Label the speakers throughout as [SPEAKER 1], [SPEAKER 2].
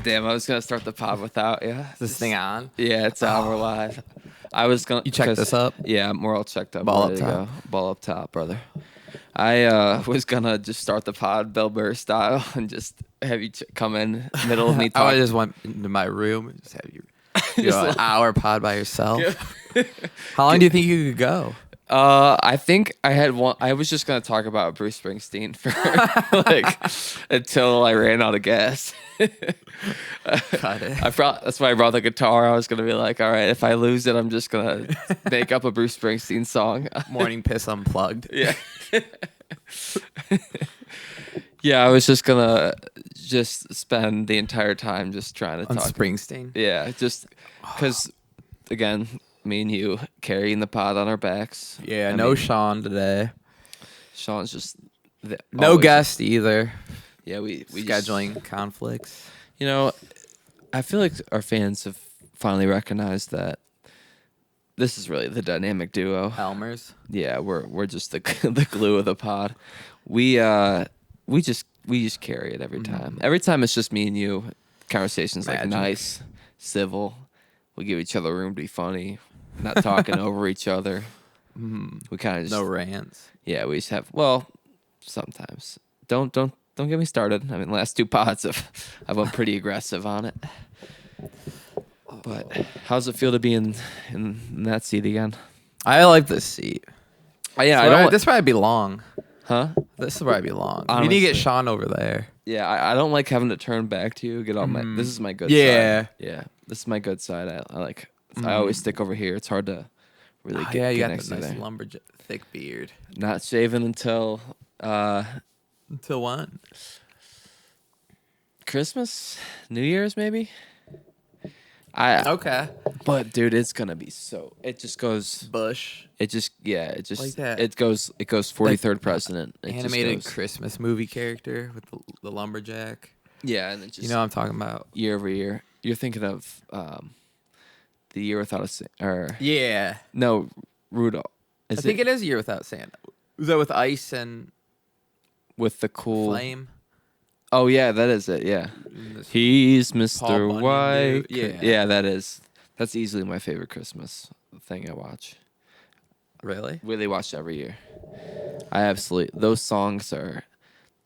[SPEAKER 1] Damn, I was gonna start the pod without. Yeah,
[SPEAKER 2] This thing on?
[SPEAKER 1] yeah, it's on. We're live. I was gonna.
[SPEAKER 2] You checked this up?
[SPEAKER 1] Yeah, we're all checked up.
[SPEAKER 2] Ball
[SPEAKER 1] ready
[SPEAKER 2] up
[SPEAKER 1] to
[SPEAKER 2] top.
[SPEAKER 1] go. Ball up top, brother. I was gonna just start the pod Bill Burr style and just have you come in middle of me
[SPEAKER 2] I
[SPEAKER 1] talking.
[SPEAKER 2] would just went into my room and just have you
[SPEAKER 1] Just
[SPEAKER 2] an
[SPEAKER 1] like-
[SPEAKER 2] hour pod by yourself. How long do you think you could go?
[SPEAKER 1] I think I had one. I was just gonna talk about Bruce Springsteen for like until I ran out of gas.
[SPEAKER 2] Got it.
[SPEAKER 1] That's why I brought the guitar. I was gonna be like, all right, if I lose it, I'm just gonna make up a Bruce Springsteen song.
[SPEAKER 2] Morning piss unplugged.
[SPEAKER 1] Yeah. Yeah, I was just gonna spend the entire time just trying to
[SPEAKER 2] On
[SPEAKER 1] talk.
[SPEAKER 2] Springsteen.
[SPEAKER 1] Yeah, just because, again, me and you carrying the pod on our backs.
[SPEAKER 2] Yeah,
[SPEAKER 1] I
[SPEAKER 2] no
[SPEAKER 1] mean,
[SPEAKER 2] Sean today.
[SPEAKER 1] Sean's just
[SPEAKER 2] No
[SPEAKER 1] always-
[SPEAKER 2] guest either.
[SPEAKER 1] Yeah, we
[SPEAKER 2] Scheduling conflicts.
[SPEAKER 1] You know, I feel like our fans have finally recognized that this is really the dynamic duo.
[SPEAKER 2] Elmer's.
[SPEAKER 1] Yeah, we're just the the glue of the pod. We just carry it every time. Every time it's just me and you. Conversations like
[SPEAKER 2] Magic.
[SPEAKER 1] nice, civil. We give each other room to be funny, not talking over each other. We kind of just
[SPEAKER 2] No rants.
[SPEAKER 1] yeah. We just have sometimes. Don't get me started. I mean, the last two pods I went pretty aggressive on it. But how's it feel to be in that seat again?
[SPEAKER 2] I like this seat.
[SPEAKER 1] Yeah, I don't.
[SPEAKER 2] This is where I belong.
[SPEAKER 1] Huh?
[SPEAKER 2] This is where I belong. We need to
[SPEAKER 1] Honestly.
[SPEAKER 2] get Sean over there.
[SPEAKER 1] Yeah, I don't like having to turn back to you. Get all my. This is my good
[SPEAKER 2] Yeah.
[SPEAKER 1] side. Yeah, this is my good side. I like. I always stick over here. It's hard to really
[SPEAKER 2] Oh,
[SPEAKER 1] get,
[SPEAKER 2] yeah, you
[SPEAKER 1] get
[SPEAKER 2] got
[SPEAKER 1] next
[SPEAKER 2] the
[SPEAKER 1] to
[SPEAKER 2] nice
[SPEAKER 1] there.
[SPEAKER 2] lumberjack thick beard.
[SPEAKER 1] Not shaving until
[SPEAKER 2] Until when?
[SPEAKER 1] Christmas, New Year's, maybe.
[SPEAKER 2] Okay.
[SPEAKER 1] But dude, it's gonna be so. It just goes.
[SPEAKER 2] Bush.
[SPEAKER 1] It just
[SPEAKER 2] Like that.
[SPEAKER 1] It goes 43rd president. It just
[SPEAKER 2] Animated
[SPEAKER 1] goes-
[SPEAKER 2] Christmas movie character with the lumberjack.
[SPEAKER 1] Yeah, and it just
[SPEAKER 2] You know what I'm talking about?
[SPEAKER 1] year over year. You're thinking of the year without a or
[SPEAKER 2] Yeah.
[SPEAKER 1] no Rudolph.
[SPEAKER 2] I think it is a Year Without Santa. Was that with Ice and
[SPEAKER 1] with the cool
[SPEAKER 2] Flame?
[SPEAKER 1] Oh yeah, that is it. Yeah,
[SPEAKER 2] And this-
[SPEAKER 1] he's
[SPEAKER 2] Paul
[SPEAKER 1] Mr.
[SPEAKER 2] Bunyan
[SPEAKER 1] White.
[SPEAKER 2] dude. Yeah.
[SPEAKER 1] Yeah, that is. That's easily my favorite Christmas thing I watch.
[SPEAKER 2] Really?
[SPEAKER 1] Really watch every year. I absolutely those songs are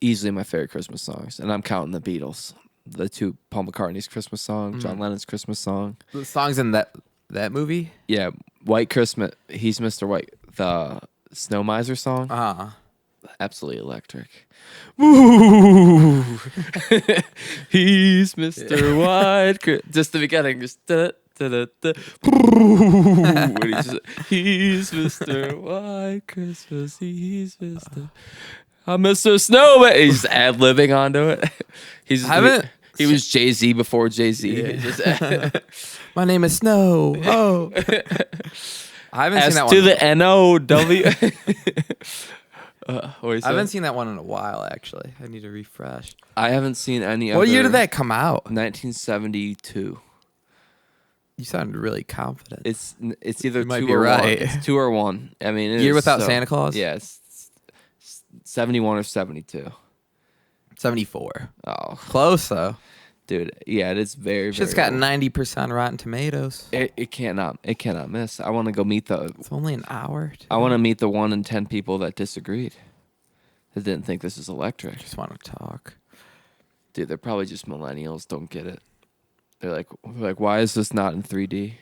[SPEAKER 1] easily my favorite Christmas songs, and I'm counting the Beatles, the two Paul McCartney's Christmas song, John Lennon's Christmas song.
[SPEAKER 2] The songs in that movie?
[SPEAKER 1] Yeah, White Christmas. He's Mr. White. The Snow Miser song. Absolutely electric. Woo! He's Mr. White. Just the beginning, just da da da da. He's Mr. White Christmas. He's Mr. I'm Mr. Snowman. He's just ad libbing onto it. He was Jay-Z before Jay-Z.
[SPEAKER 2] Yeah. My name is Snow. Oh. I haven't seen
[SPEAKER 1] S
[SPEAKER 2] that
[SPEAKER 1] to
[SPEAKER 2] one.
[SPEAKER 1] the N-O-W. What do you
[SPEAKER 2] I
[SPEAKER 1] say?
[SPEAKER 2] haven't seen that one in a while, actually. I need to refresh.
[SPEAKER 1] I haven't seen any
[SPEAKER 2] What year
[SPEAKER 1] other-
[SPEAKER 2] did that come out?
[SPEAKER 1] 1972.
[SPEAKER 2] You sounded really confident.
[SPEAKER 1] It's either
[SPEAKER 2] You might
[SPEAKER 1] two
[SPEAKER 2] be
[SPEAKER 1] or
[SPEAKER 2] right.
[SPEAKER 1] one. It's 2 or 1. I mean, it
[SPEAKER 2] Year
[SPEAKER 1] is
[SPEAKER 2] Without
[SPEAKER 1] so-
[SPEAKER 2] Santa Claus?
[SPEAKER 1] Yeah, it's 71 or 72.
[SPEAKER 2] 74.
[SPEAKER 1] Oh,
[SPEAKER 2] Close, though.
[SPEAKER 1] dude, yeah, it is very.
[SPEAKER 2] Shit's
[SPEAKER 1] very
[SPEAKER 2] got
[SPEAKER 1] old.
[SPEAKER 2] 90% Rotten Tomatoes.
[SPEAKER 1] It cannot miss. I want to go meet the.
[SPEAKER 2] It's only an hour.
[SPEAKER 1] I want to meet the 1 in 10 people that disagreed. That didn't think this is electric.
[SPEAKER 2] just want to talk.
[SPEAKER 1] Dude, they're probably just millennials. Don't get it. They're like, why is this not in 3D?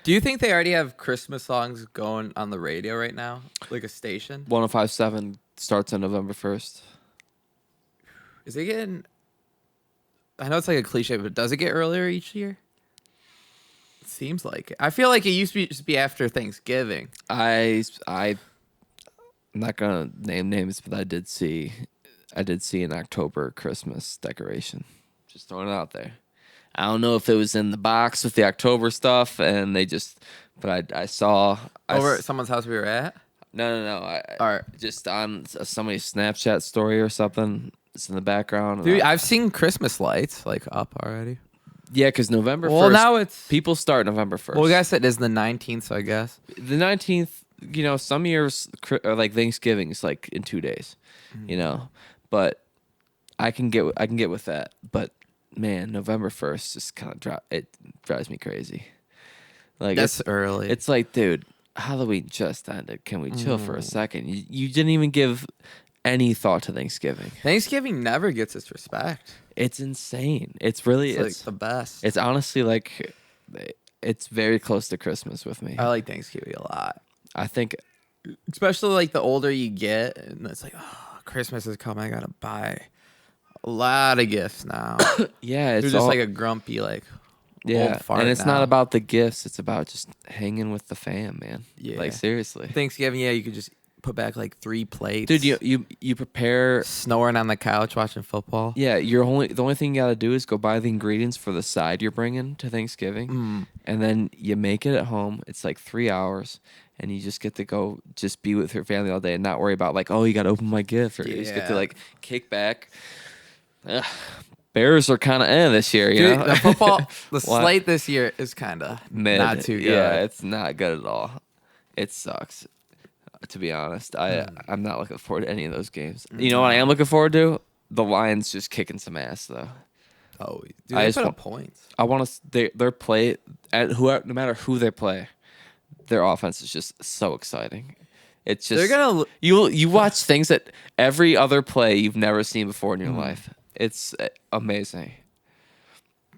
[SPEAKER 2] Do you think they already have Christmas songs going on the radio right now? Like a station?
[SPEAKER 1] 1057 starts on November 1st.
[SPEAKER 2] Is it getting... I know it's like a cliche, but does it get earlier each year? It seems like it. I feel like it used to just be after Thanksgiving.
[SPEAKER 1] I'm not gonna name names, but I did see an October Christmas decoration. Just throwing it out there. I don't know if it was in the box with the October stuff, and but I saw
[SPEAKER 2] Over at someone's house we were at?
[SPEAKER 1] No.
[SPEAKER 2] Alright.
[SPEAKER 1] Just on somebody's Snapchat story or something. It's in the background.
[SPEAKER 2] Dude, I've seen Christmas lights like up already.
[SPEAKER 1] Yeah, because November 1st.
[SPEAKER 2] Well, now it's...
[SPEAKER 1] people start November 1st.
[SPEAKER 2] Well, I guess it is the 19th, so I guess.
[SPEAKER 1] The 19th, you know, some years or like Thanksgiving is like in 2 days, you know, but I can get with that. But man, November 1st just kind of it drives me crazy. Like
[SPEAKER 2] That's early.
[SPEAKER 1] It's like, dude, Halloween just ended. Can we chill for a second? You didn't even give any thought to Thanksgiving.
[SPEAKER 2] Thanksgiving never gets its respect.
[SPEAKER 1] It's insane. It's really
[SPEAKER 2] It's like the best.
[SPEAKER 1] It's honestly like it's very close to Christmas with me.
[SPEAKER 2] I like Thanksgiving a lot.
[SPEAKER 1] I think,
[SPEAKER 2] especially like the older you get, and it's like, oh, Christmas is coming. I gotta buy a lot of gifts now.
[SPEAKER 1] yeah, it's
[SPEAKER 2] You're just like a grumpy old fart
[SPEAKER 1] and it's
[SPEAKER 2] now.
[SPEAKER 1] not about the gifts. It's about just hanging with the fam, man.
[SPEAKER 2] Yeah.
[SPEAKER 1] Like seriously.
[SPEAKER 2] Thanksgiving, you could just put back like 3 plates.
[SPEAKER 1] Dude, you prepare
[SPEAKER 2] snoring on the couch watching football.
[SPEAKER 1] Yeah, the only thing you gotta do is go buy the ingredients for the side you're bringing to Thanksgiving, and then you make it at home. It's like 3 hours, and you just get to go just be with your family all day and not worry about like, oh, you gotta open my gift, or you just get to like kick back. Ugh. Bears are kind of this year, you know.
[SPEAKER 2] The football, the slate this year is kind of not too good.
[SPEAKER 1] Yeah, it's not good at all. It sucks. To be honest, I'm not looking forward to any of those games. You know what I am looking forward to? The Lions just kicking some ass though.
[SPEAKER 2] Oh, dude, they put up points.
[SPEAKER 1] I want to their play at no matter who they play, their offense is just so exciting. It's just
[SPEAKER 2] they're gonna
[SPEAKER 1] you watch things that every other play you've never seen before in your life. It's amazing.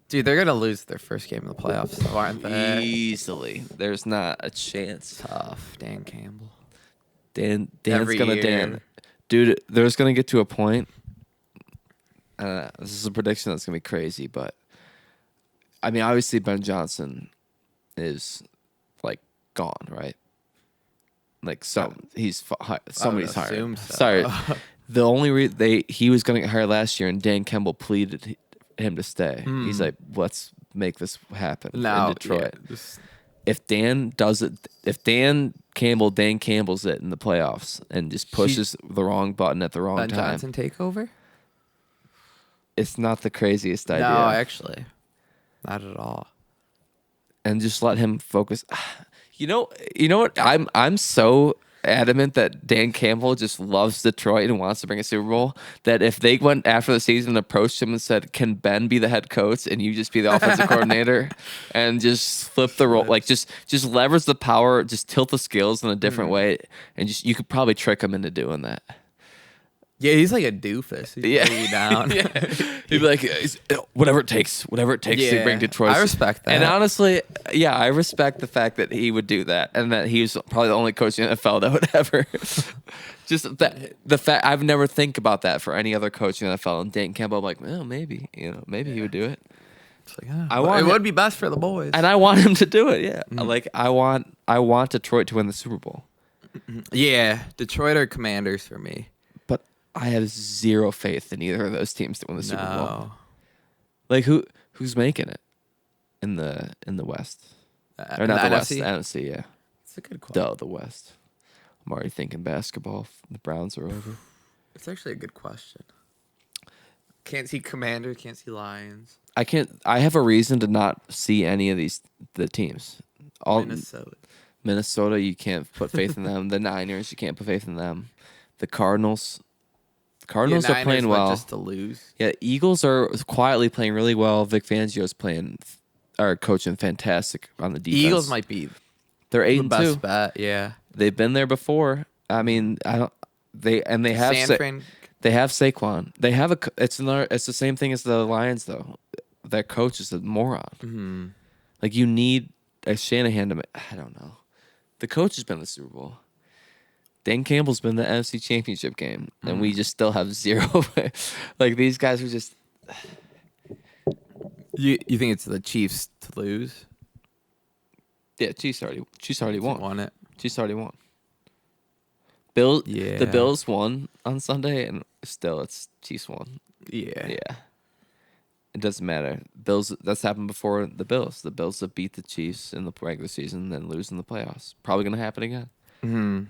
[SPEAKER 2] Dude, they're gonna lose their first game in the playoffs, though, aren't they?
[SPEAKER 1] Easily. There's not a chance.
[SPEAKER 2] Tough, Dan Campbell.
[SPEAKER 1] Dan's
[SPEAKER 2] Every
[SPEAKER 1] gonna
[SPEAKER 2] year.
[SPEAKER 1] Dan. Dude, there's gonna get to a point. This is a prediction that's gonna be crazy, but I mean, obviously Ben Johnson is like gone, right? Like somebody's hired.
[SPEAKER 2] So.
[SPEAKER 1] Sorry, the only he was gonna get hired last year, and Dan Campbell pleaded him to stay. He's like, let's make this happen in Detroit.
[SPEAKER 2] Yeah,
[SPEAKER 1] If Dan Campbell's it in the playoffs and just pushes the wrong button at the wrong
[SPEAKER 2] Ben
[SPEAKER 1] time.
[SPEAKER 2] Johnson takeover?
[SPEAKER 1] It's not the craziest idea.
[SPEAKER 2] No, actually, not at all.
[SPEAKER 1] And just let him focus. You know what? I'm so adamant that Dan Campbell just loves Detroit and wants to bring a Super Bowl, that if they went after the season and approached him and said, can Ben be the head coach and you just be the offensive coordinator, and just flip the role, like just leverage the power, just tilt the scales in a different way, and just you could probably trick him into doing that.
[SPEAKER 2] Yeah, he's like a doofus. He's you down.
[SPEAKER 1] Yeah. He'd be like, whatever it takes to bring Detroit.
[SPEAKER 2] I respect that.
[SPEAKER 1] And honestly, yeah, I respect the fact that he would do that, and that he was probably the only coach in the NFL that would ever. Just the fact, I've never think about that for any other coach in the NFL. And Dan Campbell, I'm like, well, maybe he would do it.
[SPEAKER 2] It's like, it would be best for the boys,
[SPEAKER 1] and I want him to do it. Yeah, like I want Detroit to win the Super Bowl.
[SPEAKER 2] Yeah, Detroit or Commanders for me.
[SPEAKER 1] I have zero faith in either of those teams to win the Super Bowl. Like who's making it in the West? Or not the West, the NFC, yeah.
[SPEAKER 2] It's a good question.
[SPEAKER 1] The West. I'm already thinking basketball. The Browns are over.
[SPEAKER 2] It's actually a good question. Can't see Commanders, can't see Lions.
[SPEAKER 1] I have a reason to not see any of the teams. Minnesota, you can't put faith in them. The Niners, you can't put faith in them. The Cardinals are playing well.
[SPEAKER 2] Just to lose.
[SPEAKER 1] Yeah, Eagles are quietly playing really well. Vic Fangio's coaching fantastic on the defense.
[SPEAKER 2] Eagles might be
[SPEAKER 1] they're 8-2.
[SPEAKER 2] the best bet. Yeah,
[SPEAKER 1] they've been there before. I mean, they have they have Saquon. They have it's the same thing as the Lions though. Their coach is a moron.
[SPEAKER 2] Mm-hmm.
[SPEAKER 1] Like you need a Shanahan to. I don't know. The coach has been in the Super Bowl. Dan Campbell's been in the NFC Championship game, and we just still have zero. Like these guys are just.
[SPEAKER 2] You think it's the Chiefs to lose?
[SPEAKER 1] Yeah, Chiefs already won.
[SPEAKER 2] Won it.
[SPEAKER 1] Chiefs already won.
[SPEAKER 2] Yeah.
[SPEAKER 1] The Bills won on Sunday, and still it's Chiefs won.
[SPEAKER 2] Yeah.
[SPEAKER 1] Yeah. It doesn't matter. Bills. That's happened before. The Bills have beat the Chiefs in the regular season, then lose in the playoffs. Probably gonna happen again.
[SPEAKER 2] Mm-hmm.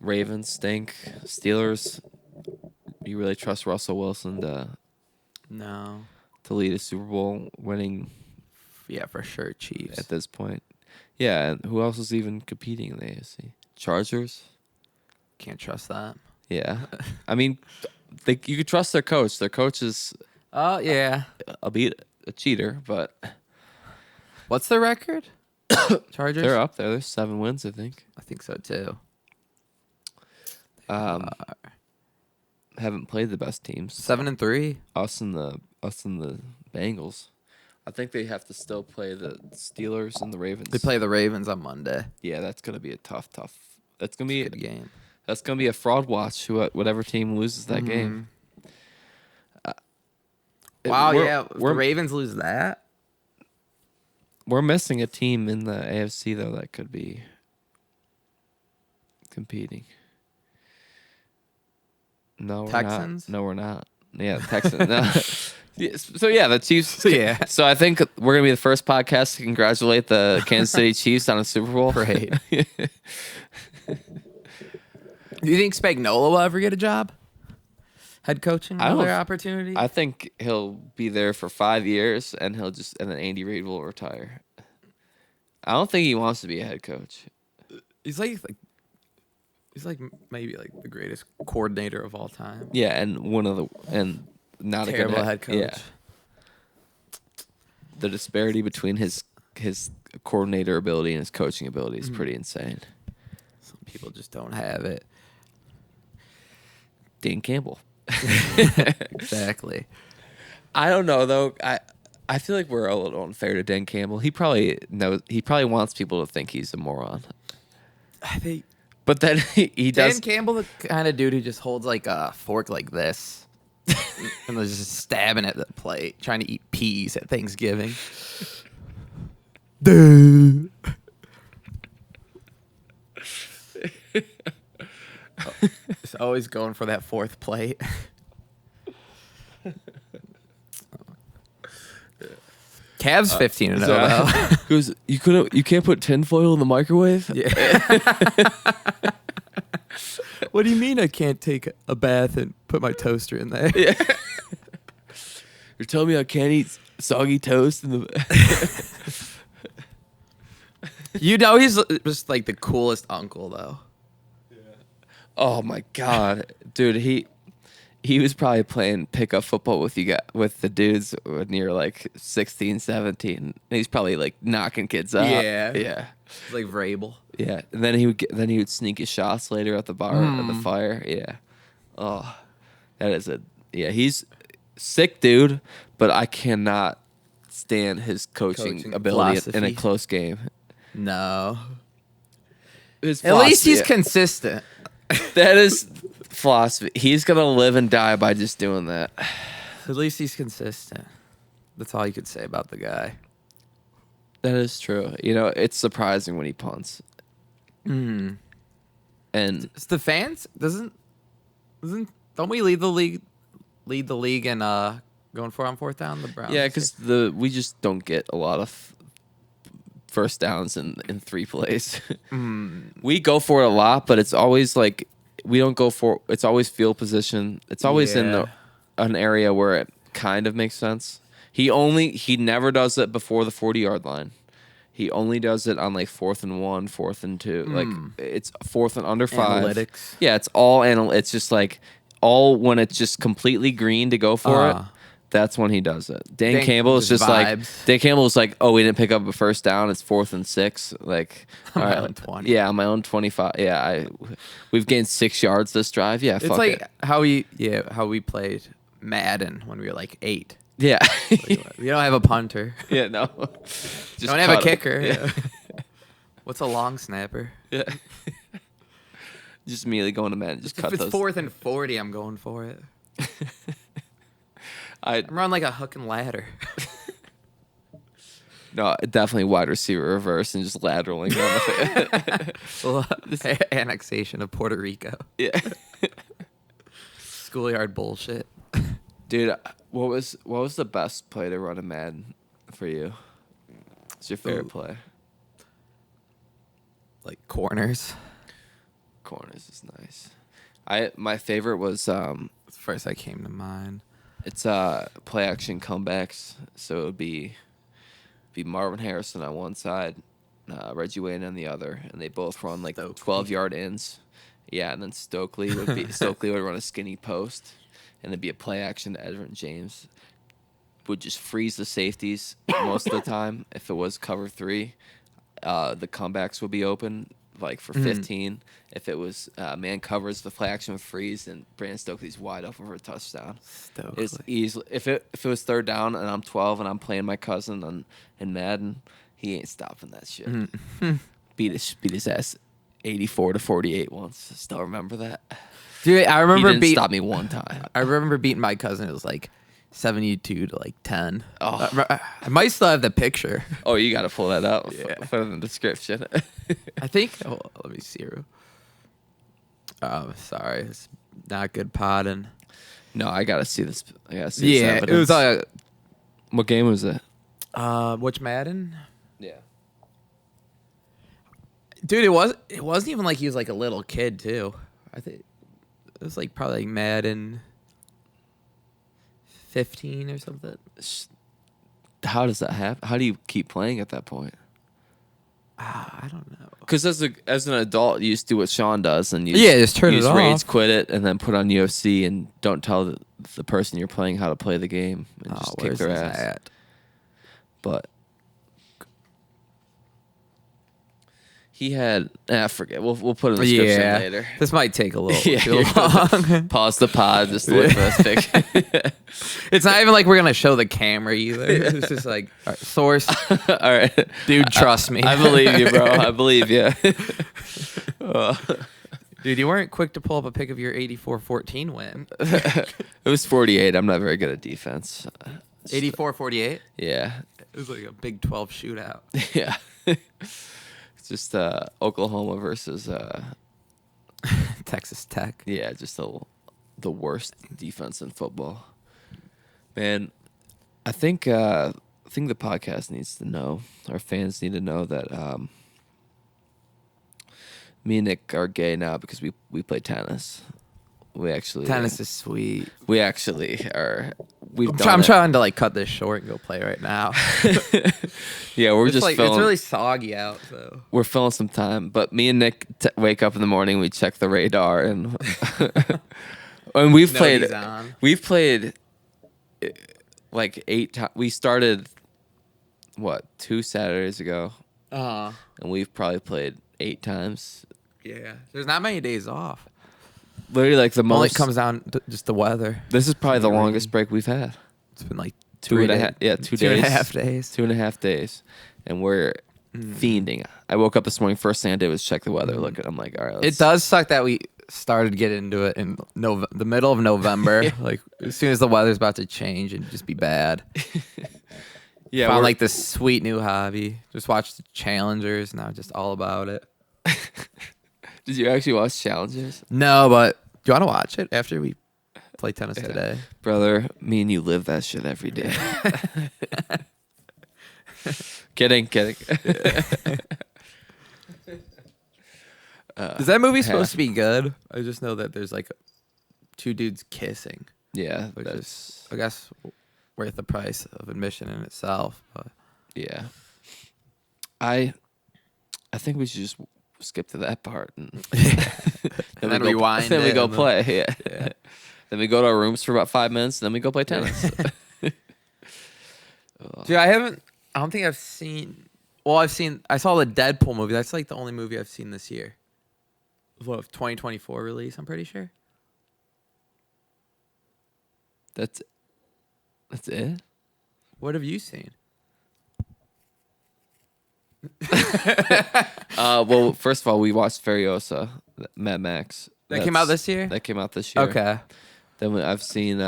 [SPEAKER 1] Ravens stink. Steelers. You really trust Russell Wilson to lead a Super Bowl winning?
[SPEAKER 2] Yeah, for sure, Chiefs
[SPEAKER 1] at this point. Yeah, and who else is even competing in the AFC? Chargers.
[SPEAKER 2] Can't trust that.
[SPEAKER 1] Yeah, I mean, you could trust their coach. Their coach is
[SPEAKER 2] Oh yeah.
[SPEAKER 1] I'll beat a cheater, but
[SPEAKER 2] What's the record? Chargers.
[SPEAKER 1] they're up there. There's 7 wins, I think.
[SPEAKER 2] I think so too.
[SPEAKER 1] Haven't played the best teams.
[SPEAKER 2] 7-3.
[SPEAKER 1] Us and the Bengals. I think they have to still play the Steelers and the Ravens.
[SPEAKER 2] They play the Ravens on Monday.
[SPEAKER 1] Yeah, that's gonna be a tough. That's gonna be
[SPEAKER 2] Good game.
[SPEAKER 1] That's gonna be a fraud watch. Whatever team loses that game.
[SPEAKER 2] Wow,
[SPEAKER 1] We're-
[SPEAKER 2] if the Ravens lose that.
[SPEAKER 1] We're missing a team in the AFC though that could be competing. No, we're
[SPEAKER 2] Texans?
[SPEAKER 1] not. No, we're not. Yeah, Texans. No. So yeah, the Chiefs.
[SPEAKER 2] Yeah.
[SPEAKER 1] So I think we're gonna be the first podcast to congratulate the Kansas City Chiefs on a Super Bowl.
[SPEAKER 2] Great. Do you think Spagnuolo will ever get a job? Head coaching,
[SPEAKER 1] I don't
[SPEAKER 2] another
[SPEAKER 1] know if-
[SPEAKER 2] opportunity?
[SPEAKER 1] I think he'll be there for 5 years, and then Andy Reid will retire. I don't think he wants to be a head coach.
[SPEAKER 2] he's like maybe like the greatest coordinator of all time.
[SPEAKER 1] Yeah, and not
[SPEAKER 2] Terrible
[SPEAKER 1] a good
[SPEAKER 2] head coach.
[SPEAKER 1] Yeah, the disparity between his coordinator ability and his coaching ability is pretty insane.
[SPEAKER 2] Some people just don't have it.
[SPEAKER 1] Dan Campbell.
[SPEAKER 2] Exactly.
[SPEAKER 1] I don't know though. I feel like we're a little unfair to Dan Campbell. He probably wants people to think he's a moron.
[SPEAKER 2] I think
[SPEAKER 1] But then he does.
[SPEAKER 2] Dan Campbell, the kind of dude who just holds like a fork like this and was just stabbing at the plate, trying to eat peas at Thanksgiving. Just always going for that fourth plate. Cavs 15-0 though.
[SPEAKER 1] Goes, you can't put tinfoil in the microwave?
[SPEAKER 2] Yeah. What do you mean I can't take a bath and put my toaster in there?
[SPEAKER 1] You're telling me I can't eat soggy toast in the
[SPEAKER 2] You know he's just like the coolest uncle though.
[SPEAKER 1] Oh my god. Dude, he was probably playing pickup football with with the dudes when you're like 16, 17. And he's probably like knocking kids out.
[SPEAKER 2] Yeah.
[SPEAKER 1] Yeah.
[SPEAKER 2] It's like Vrabel.
[SPEAKER 1] Yeah. And then he would sneak his shots later at the bar at the fire. Yeah. Oh. He's sick dude, but I cannot stand his coaching ability in a
[SPEAKER 2] philosophy.
[SPEAKER 1] close game.
[SPEAKER 2] No.
[SPEAKER 1] His
[SPEAKER 2] At least he's
[SPEAKER 1] philosophy-
[SPEAKER 2] consistent.
[SPEAKER 1] that is philosophy. He's gonna live and die by just doing that.
[SPEAKER 2] At least he's consistent. That's all you could say about the guy.
[SPEAKER 1] That is true. You know, it's surprising when he punts. And
[SPEAKER 2] It's the fans don't we lead the league in going 4 on 4th down the Browns?
[SPEAKER 1] yeah, because we just don't get a lot of first downs in 3 plays. We go for it a lot, but it's always like we don't go for. It's always field position. It's always in
[SPEAKER 2] Yeah.
[SPEAKER 1] an area where it kind of makes sense. He never does it before the 40-yard line. He only does it on like 4th and 1, 4th and 2. Like it's 4th and under 5.
[SPEAKER 2] Analytics.
[SPEAKER 1] Yeah, it's all It's just like all when it's just completely green to go for it. That's when he does it. Dan Campbell is
[SPEAKER 2] just
[SPEAKER 1] just like
[SPEAKER 2] vibes.
[SPEAKER 1] Dan Campbell is like, oh, we didn't pick up a first down. It's 4th and 6. Like
[SPEAKER 2] On
[SPEAKER 1] all
[SPEAKER 2] my
[SPEAKER 1] right,
[SPEAKER 2] own 20.
[SPEAKER 1] Yeah, on my own 25. Yeah, we've gained 6 yards this drive. Yeah,
[SPEAKER 2] It's
[SPEAKER 1] fuck
[SPEAKER 2] like
[SPEAKER 1] it.
[SPEAKER 2] how we played Madden when we were like 8.
[SPEAKER 1] Yeah,
[SPEAKER 2] We don't have a punter.
[SPEAKER 1] yeah, no. Just
[SPEAKER 2] Don't have a
[SPEAKER 1] cut 'em.
[SPEAKER 2] kicker.
[SPEAKER 1] Yeah.
[SPEAKER 2] What's a long snapper?
[SPEAKER 1] Yeah. Just immediately going to Madden. Just cut
[SPEAKER 2] If it's
[SPEAKER 1] those.
[SPEAKER 2] 4th and 40, I'm going for it. I'm running like a hook and ladder.
[SPEAKER 1] No, definitely wide receiver reverse and just lateraling down the field.
[SPEAKER 2] Annexation of Puerto Rico.
[SPEAKER 1] Yeah.
[SPEAKER 2] Schoolyard bullshit.
[SPEAKER 1] Dude, what was the best play to run in Madden for you? What's your favorite
[SPEAKER 2] Ooh.
[SPEAKER 1] play?
[SPEAKER 2] Like corners.
[SPEAKER 1] Corners is nice. My favorite was
[SPEAKER 2] That's the first that came to mind.
[SPEAKER 1] it's play action comebacks. So it would be Marvin Harrison on one side, Reggie Wayne on the other, and they both run like
[SPEAKER 2] Stokely.
[SPEAKER 1] 12-yard ins. Yeah, and then Stokely would run a skinny post, and it'd be a play action to Edgerrin James. would just freeze the safeties most of the time. If it was cover 3, the comebacks would be open like for 15. If it was man covers, the play action would freeze, and Brandon Stokely's wide open for a touchdown. It's easily if it was third down and I'm 12 and I'm playing my cousin in Madden, he ain't stopping that shit. Beat his ass 84-48 once. Still remember that.
[SPEAKER 2] Dude, I remember
[SPEAKER 1] he didn't stop me one time.
[SPEAKER 2] I remember beating my cousin. It was like 72-10.
[SPEAKER 1] Oh.
[SPEAKER 2] I might still have the picture.
[SPEAKER 1] Oh, you got to pull that up.
[SPEAKER 2] Yeah.
[SPEAKER 1] Put it in the description.
[SPEAKER 2] I think. Oh, let me see. Oh, sorry, it's not good potting.
[SPEAKER 1] No, I gotta see this. Yeah,
[SPEAKER 2] it was
[SPEAKER 1] what game was it?
[SPEAKER 2] Which Madden?
[SPEAKER 1] Yeah.
[SPEAKER 2] Dude, it wasn't even like he was like a little kid too. I think it was like probably like Madden 15 or something.
[SPEAKER 1] How does that happen? How do you keep playing at that point?
[SPEAKER 2] I don't know.
[SPEAKER 1] Because as an adult, you just do what Sean does, and you
[SPEAKER 2] just turn it off.
[SPEAKER 1] Rage quit it, and then put on UFC, and don't tell the person you're playing how to play the game, and just kick their ass.
[SPEAKER 2] At?
[SPEAKER 1] But he had I forget. We'll put it in the description later.
[SPEAKER 2] This might take a little too long.
[SPEAKER 1] Pause the pod just to look for this pic.
[SPEAKER 2] It's not even like we're gonna show the camera either. It's just like all right, source.
[SPEAKER 1] All right,
[SPEAKER 2] dude, trust me.
[SPEAKER 1] I believe you, bro. I believe you.
[SPEAKER 2] Dude, you weren't quick to pull up a pic of your 84-14 win.
[SPEAKER 1] It was 48. I'm not very good at defense.
[SPEAKER 2] 84-48?
[SPEAKER 1] Yeah.
[SPEAKER 2] It was like a Big 12 shootout.
[SPEAKER 1] Yeah. It's just Oklahoma versus
[SPEAKER 2] Texas Tech.
[SPEAKER 1] Yeah, just the worst defense in football. Man, I think the podcast needs to know, our fans need to know that me and Nick are gay now because we play tennis. We actually
[SPEAKER 2] tennis is sweet.
[SPEAKER 1] We actually are.
[SPEAKER 2] I'm trying to like cut this short and go play right now.
[SPEAKER 1] Yeah, we're just
[SPEAKER 2] like
[SPEAKER 1] filling,
[SPEAKER 2] it's really soggy out, so
[SPEAKER 1] we're filling some time. But me and Nick wake up in the morning, we check the radar, and and we've played like 8 times. We started 2 Saturdays ago, and we've probably played 8 times.
[SPEAKER 2] Yeah, there's not many days off.
[SPEAKER 1] Literally, like the most.
[SPEAKER 2] Only comes down to just the weather.
[SPEAKER 1] This is probably the longest break we've had.
[SPEAKER 2] It's been like
[SPEAKER 1] 2 and a half. Yeah, 2 days.
[SPEAKER 2] 2.5 days.
[SPEAKER 1] 2.5 days, and we're fiending. I woke up this morning. First thing I did was check the weather. Look at. I'm like, all right.
[SPEAKER 2] It does suck that we started getting into it in the middle of November. Like as soon as the weather's about to change and just be bad.
[SPEAKER 1] Yeah,
[SPEAKER 2] found like this sweet new hobby. Just watched the Challengers. Now just all about it.
[SPEAKER 1] Did you actually watch Challengers?
[SPEAKER 2] No, but do you want to watch it after we play tennis today?
[SPEAKER 1] Brother, me and you live that shit every day. Kidding.
[SPEAKER 2] Is that movie supposed to be good? I just know that there's like 2 dudes kissing.
[SPEAKER 1] Yeah,
[SPEAKER 2] which is, I guess, worth the price of admission in itself. But
[SPEAKER 1] yeah, I think we should just skip to that part and
[SPEAKER 2] then rewind.
[SPEAKER 1] Then we go play. Yeah. Then we go to our rooms for about 5 minutes. And then we go play tennis.
[SPEAKER 2] Dude, I don't think I've seen. Well, I saw the Deadpool movie. That's like the only movie I've seen this year. What, 2024 release? I'm pretty sure.
[SPEAKER 1] That's it.
[SPEAKER 2] What have you seen?
[SPEAKER 1] Well, first of all, we watched Furiosa, Mad Max.
[SPEAKER 2] That came out this year?
[SPEAKER 1] That came out this year.
[SPEAKER 2] Okay.
[SPEAKER 1] Then I've seen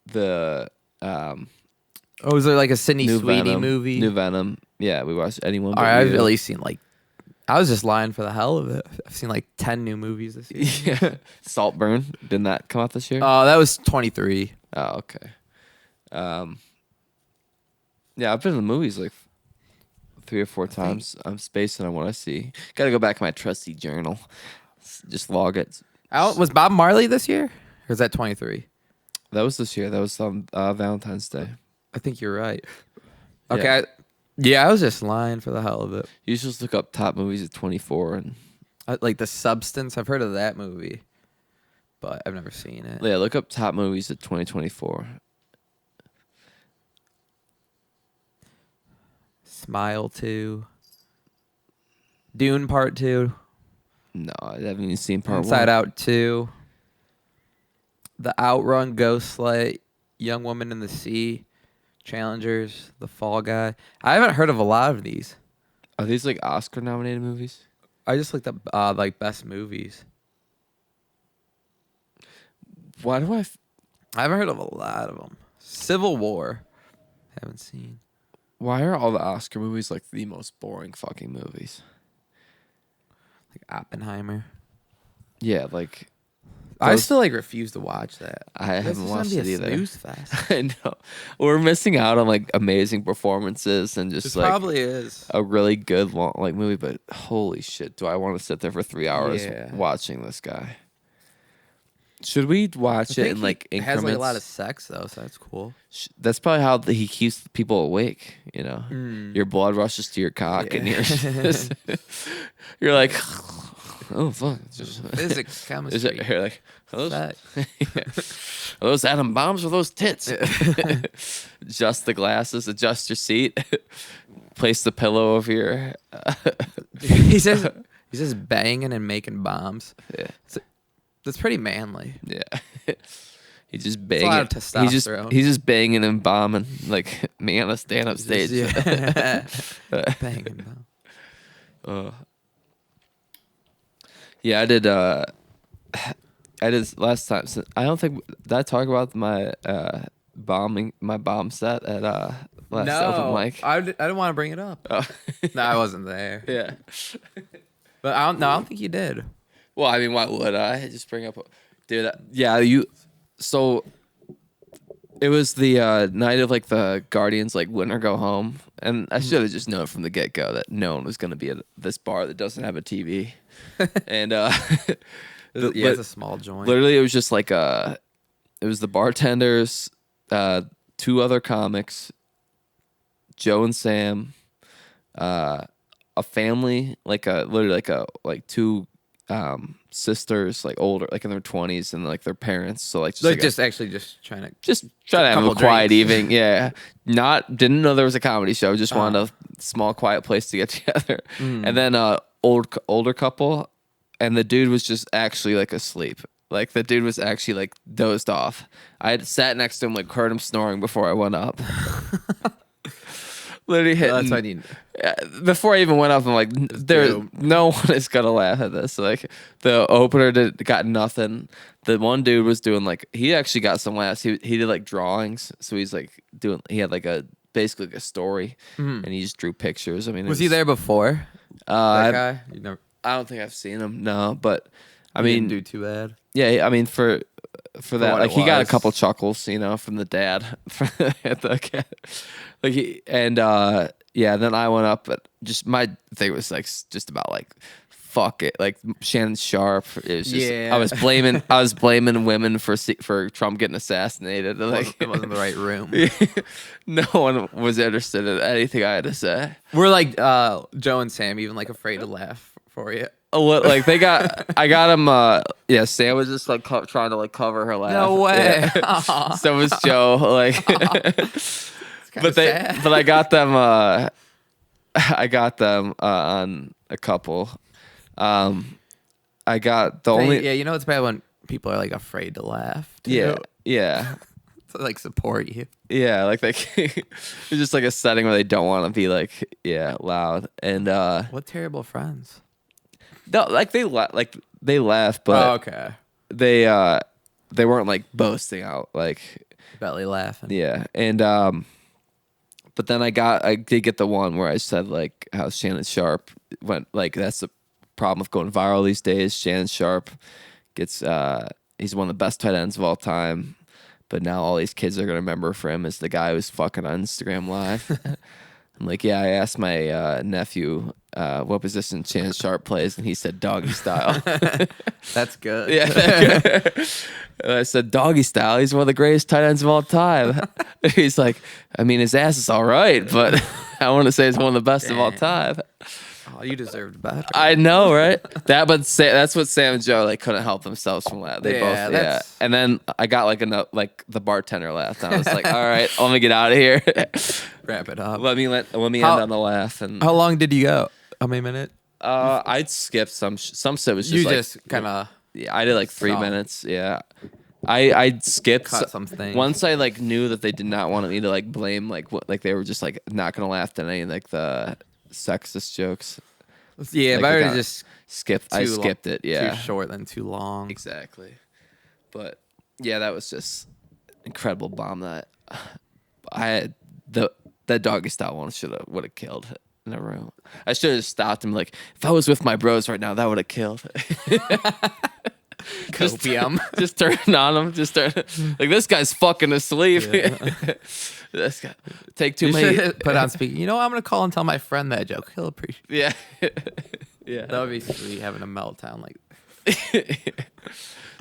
[SPEAKER 1] the
[SPEAKER 2] Oh, is there like a Sydney Sweeney movie?
[SPEAKER 1] New Venom. Yeah, we watched anyone.
[SPEAKER 2] All right, I've at least seen like. I was just lying for the hell of it. I've seen like 10 new movies this year.
[SPEAKER 1] Yeah. Saltburn. Didn't that come out this year?
[SPEAKER 2] Oh, that was 23.
[SPEAKER 1] Oh, okay. Yeah, I've been in the movies like 3 or 4 times. I'm spacing on what I see. Got to go back to my trusty journal. Just log it.
[SPEAKER 2] Was Bob Marley this year? Or is that 23?
[SPEAKER 1] That was this year. That was on Valentine's Day.
[SPEAKER 2] I think you're right. Okay. Yeah, I was just lying for the hell of it.
[SPEAKER 1] You should just look up top movies at 24 and
[SPEAKER 2] like The Substance. I've heard of that movie, but I've never seen it.
[SPEAKER 1] Yeah, look up top movies at 2024.
[SPEAKER 2] Smile 2. Dune Part 2.
[SPEAKER 1] No, I haven't even seen part
[SPEAKER 2] Inside
[SPEAKER 1] 1.
[SPEAKER 2] Out 2. The Outrun, Ghostlight, Young Woman in the Sea, Challengers, The Fall Guy. I haven't heard of a lot of these.
[SPEAKER 1] Are these like Oscar nominated movies?
[SPEAKER 2] I just looked up like best movies.
[SPEAKER 1] Why do
[SPEAKER 2] I haven't heard of a lot of them. Civil War. Haven't seen.
[SPEAKER 1] Why are all the Oscar movies like the most boring fucking movies?
[SPEAKER 2] Like Oppenheimer.
[SPEAKER 1] Yeah, like
[SPEAKER 2] I still like refuse to watch that.
[SPEAKER 1] I haven't watched it either.
[SPEAKER 2] Snooze fest.
[SPEAKER 1] I know. We're missing out on like amazing performances and just
[SPEAKER 2] This
[SPEAKER 1] like
[SPEAKER 2] probably is.
[SPEAKER 1] a really good long like movie, but holy shit, do I want to sit there for 3 hours
[SPEAKER 2] Yeah.
[SPEAKER 1] watching this guy? Should we watch it in like
[SPEAKER 2] It
[SPEAKER 1] increments?
[SPEAKER 2] has like a lot of sex though, so that's cool.
[SPEAKER 1] That's probably how he keeps people awake. You know, your blood rushes to your cock, and you're like, oh fuck, it's just
[SPEAKER 2] Physics, chemistry.
[SPEAKER 1] You're like, are those,
[SPEAKER 2] sex.
[SPEAKER 1] are those atom bombs or those tits? Adjust the glasses, adjust your seat, place the pillow over your.
[SPEAKER 2] He's just banging and making bombs.
[SPEAKER 1] Yeah.
[SPEAKER 2] That's pretty manly.
[SPEAKER 1] Yeah. He's just banging.
[SPEAKER 2] a lot of testosterone.
[SPEAKER 1] He's just banging and bombing like me on a stand-up stage.
[SPEAKER 2] Banging bomb.
[SPEAKER 1] Yeah, I did last time. So I don't think did I talk about my bomb set at last open mic.
[SPEAKER 2] I didn't want to bring it up.
[SPEAKER 1] Oh.
[SPEAKER 2] No, I wasn't there.
[SPEAKER 1] Yeah.
[SPEAKER 2] But I don't think you did.
[SPEAKER 1] Well, I mean, why would I just bring up, dude? Yeah, you. So it was the night of like the Guardians like win or go home, and I should have just known from the get go that no one was gonna be at this bar that doesn't have a TV, and
[SPEAKER 2] It's a small joint.
[SPEAKER 1] literally it was just like it was the bartenders, 2 other comics, Joe and Sam, a family literally like 2 sisters like older like in their 20s and like their parents, so like
[SPEAKER 2] just trying to
[SPEAKER 1] try to have a
[SPEAKER 2] couple
[SPEAKER 1] quiet
[SPEAKER 2] drinks.
[SPEAKER 1] evening. Yeah, didn't know there was a comedy show, just wanted a small quiet place to get together. And then older couple, and the dude was just actually like asleep. Like the dude was actually like dozed off. I had sat next to him, like heard him snoring before I went up. Literally hitting.
[SPEAKER 2] That's what I need.
[SPEAKER 1] Before I even went up, I'm like, no one is gonna laugh at this. Like the opener got nothing. The one dude was doing like he actually got some laughs. He did like drawings, so he's like he had like basically like a story, and he just drew pictures. I mean,
[SPEAKER 2] Was he there before? That guy? You never.
[SPEAKER 1] I don't think I've seen him. No, but I
[SPEAKER 2] He
[SPEAKER 1] mean,
[SPEAKER 2] didn't do too bad.
[SPEAKER 1] yeah, I mean for that,
[SPEAKER 2] what
[SPEAKER 1] like
[SPEAKER 2] it
[SPEAKER 1] he got a
[SPEAKER 2] was.
[SPEAKER 1] couple chuckles, you know, from the dad, at the kid. Like yeah. Then I went up, but just my thing was like just about like fuck it, like Shannon Sharp. It was just
[SPEAKER 2] Yeah.
[SPEAKER 1] I was blaming women for Trump getting assassinated. Like
[SPEAKER 2] It wasn't the right room.
[SPEAKER 1] no one was interested in anything I had to say.
[SPEAKER 2] We're like Joe and Sam, even like afraid to laugh for you.
[SPEAKER 1] Like I got him. Yeah, Sam was just like trying to like cover her laugh.
[SPEAKER 2] No way.
[SPEAKER 1] Yeah. So was Joe. Like, but
[SPEAKER 2] sad.
[SPEAKER 1] I got them. I got them on a couple. I got the only.
[SPEAKER 2] Yeah, you know it's bad when people are like afraid to laugh. Too.
[SPEAKER 1] Yeah.
[SPEAKER 2] To like support you.
[SPEAKER 1] Yeah, like it's just like a setting where they don't want to be like loud and
[SPEAKER 2] What terrible friends.
[SPEAKER 1] no, like they laugh, but
[SPEAKER 2] okay.
[SPEAKER 1] they weren't like boasting out like
[SPEAKER 2] Belly laughing.
[SPEAKER 1] yeah, and but then I did get the one where I said like how Shannon Sharp went like that's the problem with going viral these days. Shannon Sharp gets he's one of the best tight ends of all time, but now all these kids are gonna remember for him as the guy who's fucking on Instagram Live. I'm like, yeah, I asked my nephew what position Shannon Sharp plays, and he said doggy style.
[SPEAKER 2] That's good.
[SPEAKER 1] Yeah. And I said, doggy style, he's one of the greatest tight ends of all time. He's like, I mean, his ass is all right, but I want to say he's one of the best of all time.
[SPEAKER 2] Oh, you deserved better.
[SPEAKER 1] I know, right? That's what Sam and Joe like couldn't help themselves from laughing. They both,
[SPEAKER 2] that's-
[SPEAKER 1] And then I got like the bartender laughed. I was like, all right, let me get out of here.
[SPEAKER 2] Wrap it up.
[SPEAKER 1] Let me end on a laugh. And
[SPEAKER 2] How long did you go? How many minutes?
[SPEAKER 1] I'd skip some. Some stuff was just
[SPEAKER 2] You
[SPEAKER 1] like
[SPEAKER 2] just kind of
[SPEAKER 1] yeah, I did like 3
[SPEAKER 2] Stop.
[SPEAKER 1] minutes. Yeah, I'd skip
[SPEAKER 2] cut some things.
[SPEAKER 1] once I like knew that they did not want me to like blame like what like they were just like not gonna laugh at any like the sexist jokes.
[SPEAKER 2] Yeah,
[SPEAKER 1] Like,
[SPEAKER 2] but I
[SPEAKER 1] I
[SPEAKER 2] already
[SPEAKER 1] kinda
[SPEAKER 2] just
[SPEAKER 1] I skipped it. Yeah,
[SPEAKER 2] too short than too long.
[SPEAKER 1] exactly. But yeah, that was just incredible bomb that I had that doggy style one would have killed in a room. I should have stopped him like if I was with my bros right now, that would have killed.
[SPEAKER 2] Copium.
[SPEAKER 1] Just turn on him. Just turn like this guy's fucking asleep.
[SPEAKER 2] Yeah.
[SPEAKER 1] This guy take too
[SPEAKER 2] You
[SPEAKER 1] many.
[SPEAKER 2] should put on speaker. You know, I'm gonna call and tell my friend that joke. He'll appreciate.
[SPEAKER 1] Yeah, yeah.
[SPEAKER 2] That would be sweet having a meltdown like.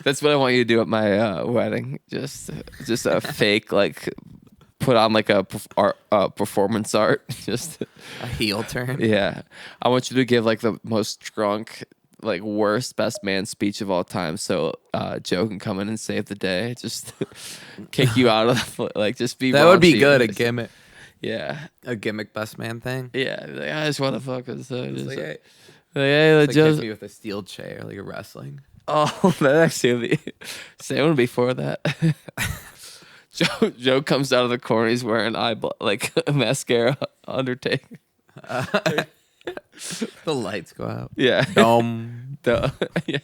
[SPEAKER 1] That's what I want you to do at my wedding. Just a fake like put on like a performance art. Just
[SPEAKER 2] A heel turn.
[SPEAKER 1] yeah. I want you to give like the most drunk, like worst best man speech of all time. So Joe can come in and save the day. Just kick you out of the, like just be.
[SPEAKER 2] That would be
[SPEAKER 1] raunchy.
[SPEAKER 2] good. A gimmick.
[SPEAKER 1] Yeah.
[SPEAKER 2] A gimmick best man thing.
[SPEAKER 1] Yeah. Like, I just want to fucking so
[SPEAKER 2] It's
[SPEAKER 1] just
[SPEAKER 2] like, hey,
[SPEAKER 1] hey,
[SPEAKER 2] it's like
[SPEAKER 1] Joe's.
[SPEAKER 2] hit me with a steel chair, like a wrestling.
[SPEAKER 1] Oh, that actually would be. Same before that. Joe comes out of the corner. He's wearing like mascara. Undertaker.
[SPEAKER 2] The lights go out.
[SPEAKER 1] Yeah. Yeah.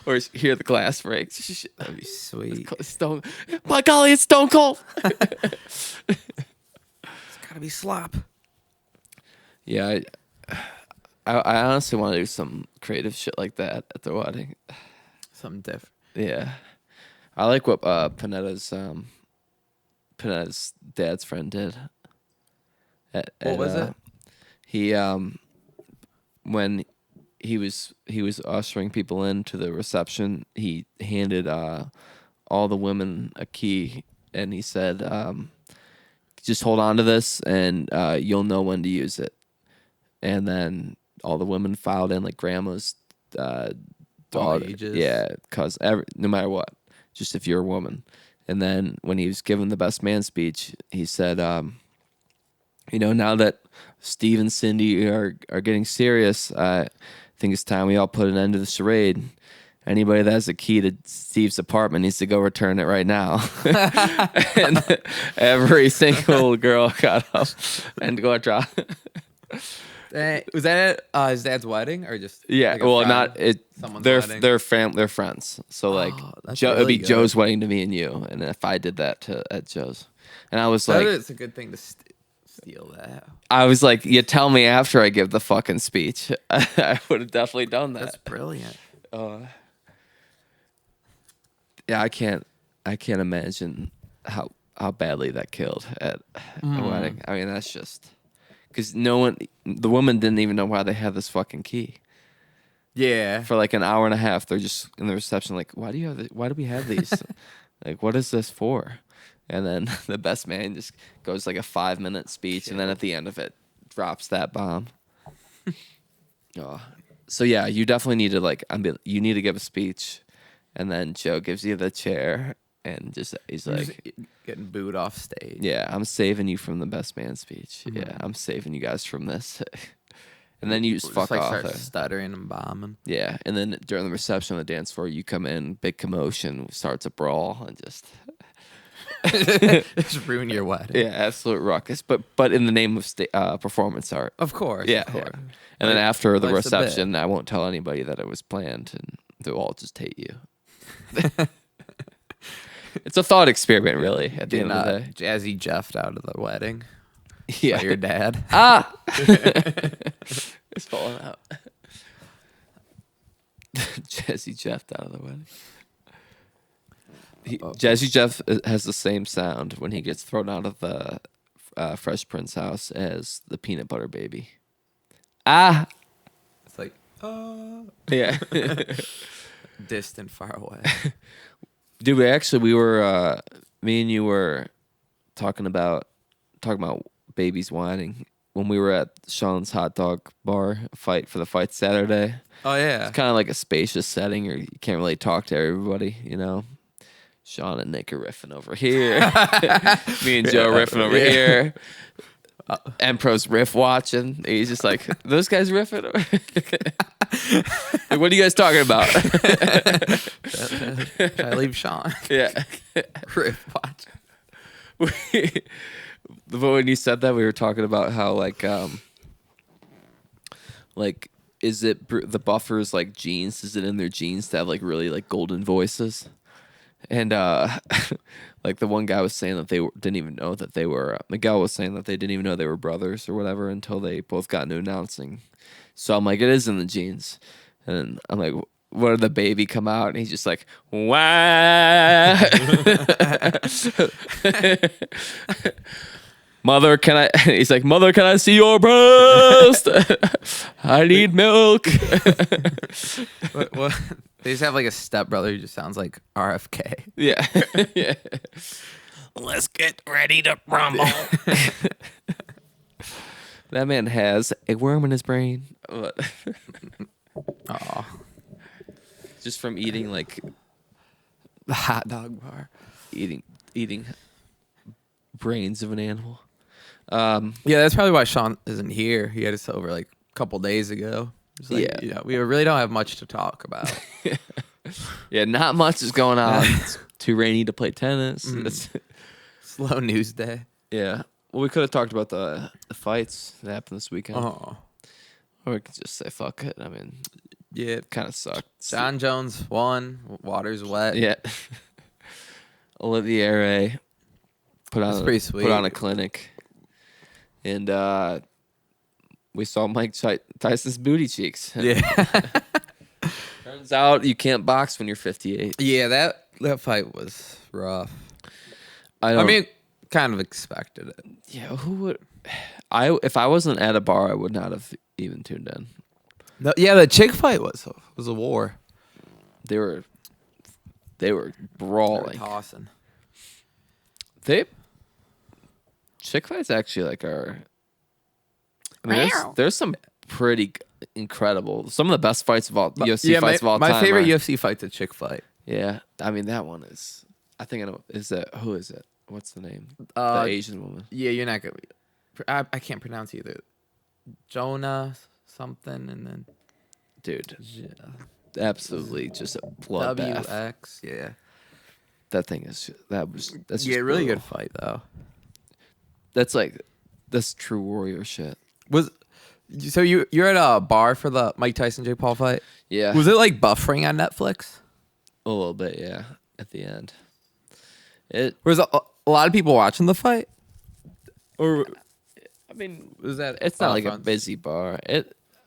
[SPEAKER 1] Or hear the glass break.
[SPEAKER 2] That'd be sweet.
[SPEAKER 1] Stone. My golly, it's Stone Cold.
[SPEAKER 2] It's gotta be slop.
[SPEAKER 1] Yeah. I honestly want to do some creative shit like that at the wedding.
[SPEAKER 2] Something different.
[SPEAKER 1] Yeah. I like what Panetta's dad's friend did.
[SPEAKER 2] What was it?
[SPEAKER 1] He when he was ushering people into the reception, he handed all the women a key and he said, just hold on to this and you'll know when to use it. And then all the women filed in like grandma's daughter.
[SPEAKER 2] ages.
[SPEAKER 1] Yeah, cause no matter what, just if you're a woman. And then when he was giving the best man speech, he said, now that Steve and Cindy are getting serious, I think it's time we all put an end to the charade. Anybody that has a key to Steve's apartment needs to go return it right now. And every single girl got up and go drop.
[SPEAKER 2] Was that at his dad's wedding or just?
[SPEAKER 1] Yeah,
[SPEAKER 2] like a
[SPEAKER 1] well,
[SPEAKER 2] friend?
[SPEAKER 1] not it.
[SPEAKER 2] Someone's
[SPEAKER 1] They're
[SPEAKER 2] wedding?
[SPEAKER 1] they're friends. So like,
[SPEAKER 2] that's
[SPEAKER 1] Joe, it'd
[SPEAKER 2] really
[SPEAKER 1] be
[SPEAKER 2] good.
[SPEAKER 1] Joe's wedding to me and you, and if I did that at Joe's, and I was like,
[SPEAKER 2] It's a good thing to steal that.
[SPEAKER 1] I was like, you tell me after I give the fucking speech. I would have definitely done that.
[SPEAKER 2] That's brilliant.
[SPEAKER 1] Yeah, I can't imagine how badly that killed at a wedding. I mean, that's just because the woman didn't even know why they had this fucking key.
[SPEAKER 2] Yeah.
[SPEAKER 1] For like an hour and a half, they're just in the reception, like, why do we have these? Like, what is this for? And then the best man just goes like a 5-minute speech, and then at the end of it, drops that bomb. Oh. So yeah, you definitely need to you need to give a speech, and then Joe gives you the chair, and he's like,
[SPEAKER 2] getting booed off stage.
[SPEAKER 1] yeah, I'm saving you from the best man speech. Mm-hmm. Yeah, I'm saving you guys from this. And then you just fuck
[SPEAKER 2] like
[SPEAKER 1] off.
[SPEAKER 2] Start stuttering and bombing.
[SPEAKER 1] Yeah, and then during the reception on the dance floor, you come in, big commotion, starts a brawl, and just
[SPEAKER 2] just ruin your wedding.
[SPEAKER 1] yeah, absolute ruckus. But in the name of performance art,
[SPEAKER 2] Of course.
[SPEAKER 1] yeah,
[SPEAKER 2] Of course.
[SPEAKER 1] yeah. And then after the
[SPEAKER 2] life's a bit.
[SPEAKER 1] reception, I won't tell anybody that it was planned, and they'll all just hate you. It's a thought experiment, really. At the end of the day,
[SPEAKER 2] Jazzy Jeffed out of the wedding.
[SPEAKER 1] yeah,
[SPEAKER 2] By your dad.
[SPEAKER 1] It's falling out. Jazzy Jeff out of the wedding. Jazzy Jeff has the same sound when he gets thrown out of the Fresh Prince house as the peanut butter baby.
[SPEAKER 2] It's like,
[SPEAKER 1] Yeah.
[SPEAKER 2] distant, far away.
[SPEAKER 1] Dude, we were me and you were talking about babies whining when we were at Sean's hot dog bar fight for the fight Saturday.
[SPEAKER 2] Oh yeah.
[SPEAKER 1] It's kind of like a spacious setting, or you can't really talk to everybody, you know. Sean and Nick are riffing over here. Me and Joe riffing over here. Empro's riff watching. He's just like, those guys riffing. Like, what are you guys talking about?
[SPEAKER 2] Should I leave Sean?
[SPEAKER 1] Yeah.
[SPEAKER 2] Riff watch.
[SPEAKER 1] But when you said that, we were talking about how like is it the Buffers like genes? Is it in their genes to have like really like golden voices? And like the one guy was saying that didn't even know that they were. Miguel was saying that they didn't even know they were brothers or whatever until they both got into announcing. So I'm like, it is in the genes. And I'm like, what did the baby come out? And he's just like, wah. Mother, can I? He's like, Mother, can I see your breast? I need milk.
[SPEAKER 2] What? They just have like a stepbrother who just sounds like RFK.
[SPEAKER 1] Yeah. Yeah. Let's get ready to rumble. That man has a worm in his brain.
[SPEAKER 2] Oh,
[SPEAKER 1] Just from eating like
[SPEAKER 2] the hot dog bar.
[SPEAKER 1] eating brains of an animal.
[SPEAKER 2] Yeah, that's probably why Sean isn't here. He had us over like a couple days ago. It's like,
[SPEAKER 1] Yeah.
[SPEAKER 2] you know, we really don't have much to talk about.
[SPEAKER 1] Yeah, not much is going on. It's too rainy to play tennis.
[SPEAKER 2] Slow news day.
[SPEAKER 1] Yeah. Well, we could have talked about the fights that happened this weekend.
[SPEAKER 2] Oh,
[SPEAKER 1] Or we could just say fuck it. I mean,
[SPEAKER 2] yeah.
[SPEAKER 1] it kind of sucked.
[SPEAKER 2] John Jones won. Water's wet.
[SPEAKER 1] Yeah. Olivier
[SPEAKER 2] That's pretty sweet.
[SPEAKER 1] put on a clinic. And we saw Mike Tyson's booty cheeks.
[SPEAKER 2] Yeah.
[SPEAKER 1] Turns out you can't box when you're 58.
[SPEAKER 2] Yeah, that fight was rough.
[SPEAKER 1] I
[SPEAKER 2] mean, kind of expected it.
[SPEAKER 1] yeah, who would? If I wasn't at a bar, I would not have even tuned in.
[SPEAKER 2] The chick fight was a war.
[SPEAKER 1] They were
[SPEAKER 2] They were
[SPEAKER 1] brawling.
[SPEAKER 2] tossing.
[SPEAKER 1] Chick fights actually like are. I mean, there's some pretty incredible. Some of the best fights of all UFC fights of all time.
[SPEAKER 2] My favorite
[SPEAKER 1] are-
[SPEAKER 2] UFC fight's a chick fight.
[SPEAKER 1] Yeah, I mean that one is. I think I know. Is that who is it? What's the name? The Asian woman.
[SPEAKER 2] Yeah, you're not gonna. I can't pronounce either. Jonah something and then
[SPEAKER 1] Dude, absolutely just a bloodbath.
[SPEAKER 2] WX. Yeah.
[SPEAKER 1] That thing is that's just
[SPEAKER 2] Really
[SPEAKER 1] brutal.
[SPEAKER 2] good fight though.
[SPEAKER 1] That's true warrior shit.
[SPEAKER 2] So you're at a bar for the Mike Tyson Jake Paul fight?
[SPEAKER 1] Yeah,
[SPEAKER 2] Was it like buffering on Netflix?
[SPEAKER 1] a little bit. Yeah, at the end,
[SPEAKER 2] Was a lot of people watching the fight? Or
[SPEAKER 1] I mean,
[SPEAKER 2] was that
[SPEAKER 1] it's not like a
[SPEAKER 2] fronts?
[SPEAKER 1] busy bar.